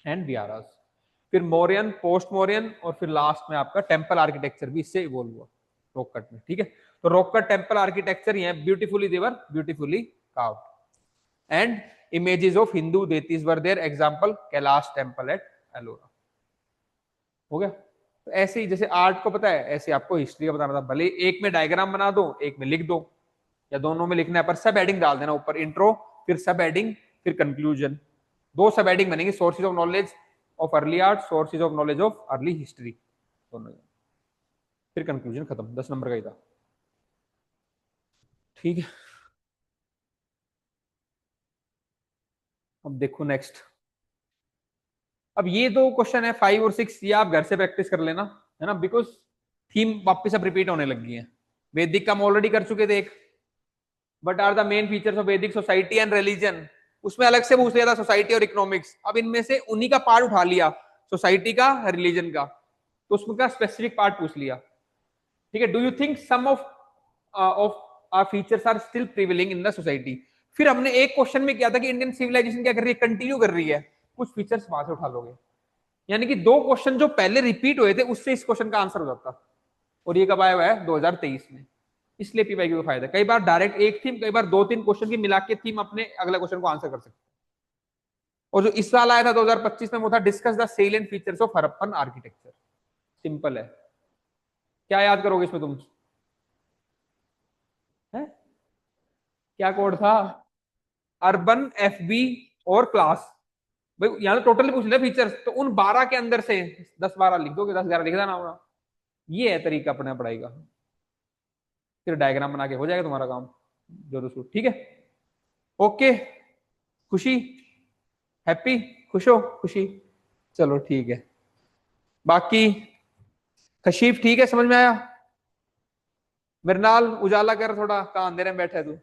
A: एंड विहारास। फिर मौर्यन, पोस्ट मौर्यन, और फिर लास्ट में आपका टेम्पल आर्किटेक्चर भी इससे इवॉल्व हुआ रॉक कट में। ठीक है, तो रॉक कट टेम्पल आर्किटेक्चर ये ब्यूटीफुली देवर beautifully carved and images of Hindu deities were there, example Kailash temple at Ellora. हो गया। तो ऐसे ही जैसे आर्ट को पता है ऐसे आपको हिस्ट्री का बताना था, भले एक में डायग्राम बना दो एक में लिख दो, या दोनों में लिखना है, पर सब हेडिंग डाल देना ऊपर, इंट्रो फिर सब हेडिंग फिर कंक्लूजन। दो सब हेडिंग बनेंगे, sources of knowledge of early art, sources of knowledge of early history, दोनों, फिर कंक्लूजन खत्म, 10 नंबर का ही था। ठीक है, अब देखो नेक्स्ट। अब ये दो क्वेश्चन है 5 और 6, ये आप घर से प्रैक्टिस कर लेना, है ना, बिकॉज थीम वापस अब रिपीट होने लगी है। वैदिक का हम ऑलरेडी कर चुके थे एक, but are the main features of Vedic society and religion, उसमें अलग से पूछ लिया था सोसाइटी और इकोनॉमिक्स। अब इनमें से उन्हीं का पार्ट उठा लिया, सोसाइटी का रिलीजन का, तो उसमें का स्पेसिफिक पार्ट पूछ लिया। ठीक है, do you think some of of our features are still prevailing in the society. फिर हमने एक क्वेश्चन में किया था कि इंडियन सिविलाइजेशन क्या कर रही है, कंटिन्यू कर रही है, कुछ फीचर्स वहां से उठा लोगे। यानी कि दो क्वेश्चन जो पहले रिपीट हुए थे उससे इस क्वेश्चन का आंसर हो जाता, और ये कब आया हुआ है 2023 में। इसलिए पीवाईक्यू का फायदा, कई बार डायरेक्ट एक थीम, कई बार दो तीन क्वेश्चन की मिला के थीम अपने अगला क्वेश्चन को आंसर कर सकते हैं। और जो इस साल आया था 2025 में वो था discuss the salient features of Harappan architecture. Simple है, क्या याद करोगे इसमें तुम, है क्या कोड था, अर्बन, एफबी और क्लास। भाई यहाँ तो टोटली पूछ ले फीचर्स, तो उन 12 के अंदर से 10-12 लिख दोगे, 10-11 लिख देना होगा। ये है तरीका अपने पढ़ाई का, फिर डायग्राम बना के हो जाएगा तुम्हारा काम जो तो सूट। ठीक है, ओके, खुशी, हैप्पी, खुश हो, खुशी, चलो ठीक है। बाकी कशीफ ठीक है, समझ में आया। मृणाल उजाला कर थोड़ा, कहाँ अंधेरे में बैठा है तू।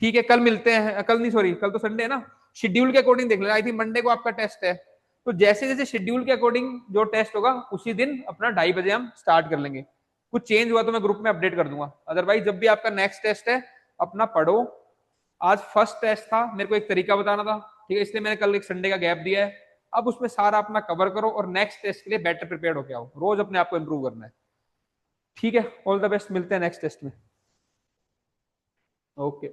A: ठीक है, कल मिलते हैं, कल नहीं सॉरी, कल तो संडे है ना, शेड्यूल के अकॉर्डिंग देख लेना। आई थिंक मंडे को आपका टेस्ट है, तो जैसे जैसे शेड्यूल के अकॉर्डिंग जो टेस्ट होगा उसी दिन अपना 2:30 बजे हम स्टार्ट कर लेंगे। कुछ चेंज हुआ तो मैं ग्रुप में अपडेट कर दूंगा, अदरवाइज जब भी आपका नेक्स्ट टेस्ट है अपना पढ़ो। आज फर्स्ट टेस्ट था, मेरे को एक तरीका बताना था, ठीक है, इसलिए मैंने कल एक संडे का गैप दिया है। अब उसमें सारा अपना कवर करो और नेक्स्ट टेस्ट के लिए बेटर प्रिपेयर होके आओ, रोज अपने आप को इंप्रूव करना है। ठीक है, ऑल द बेस्ट, मिलते हैं नेक्स्ट टेस्ट में। ओके।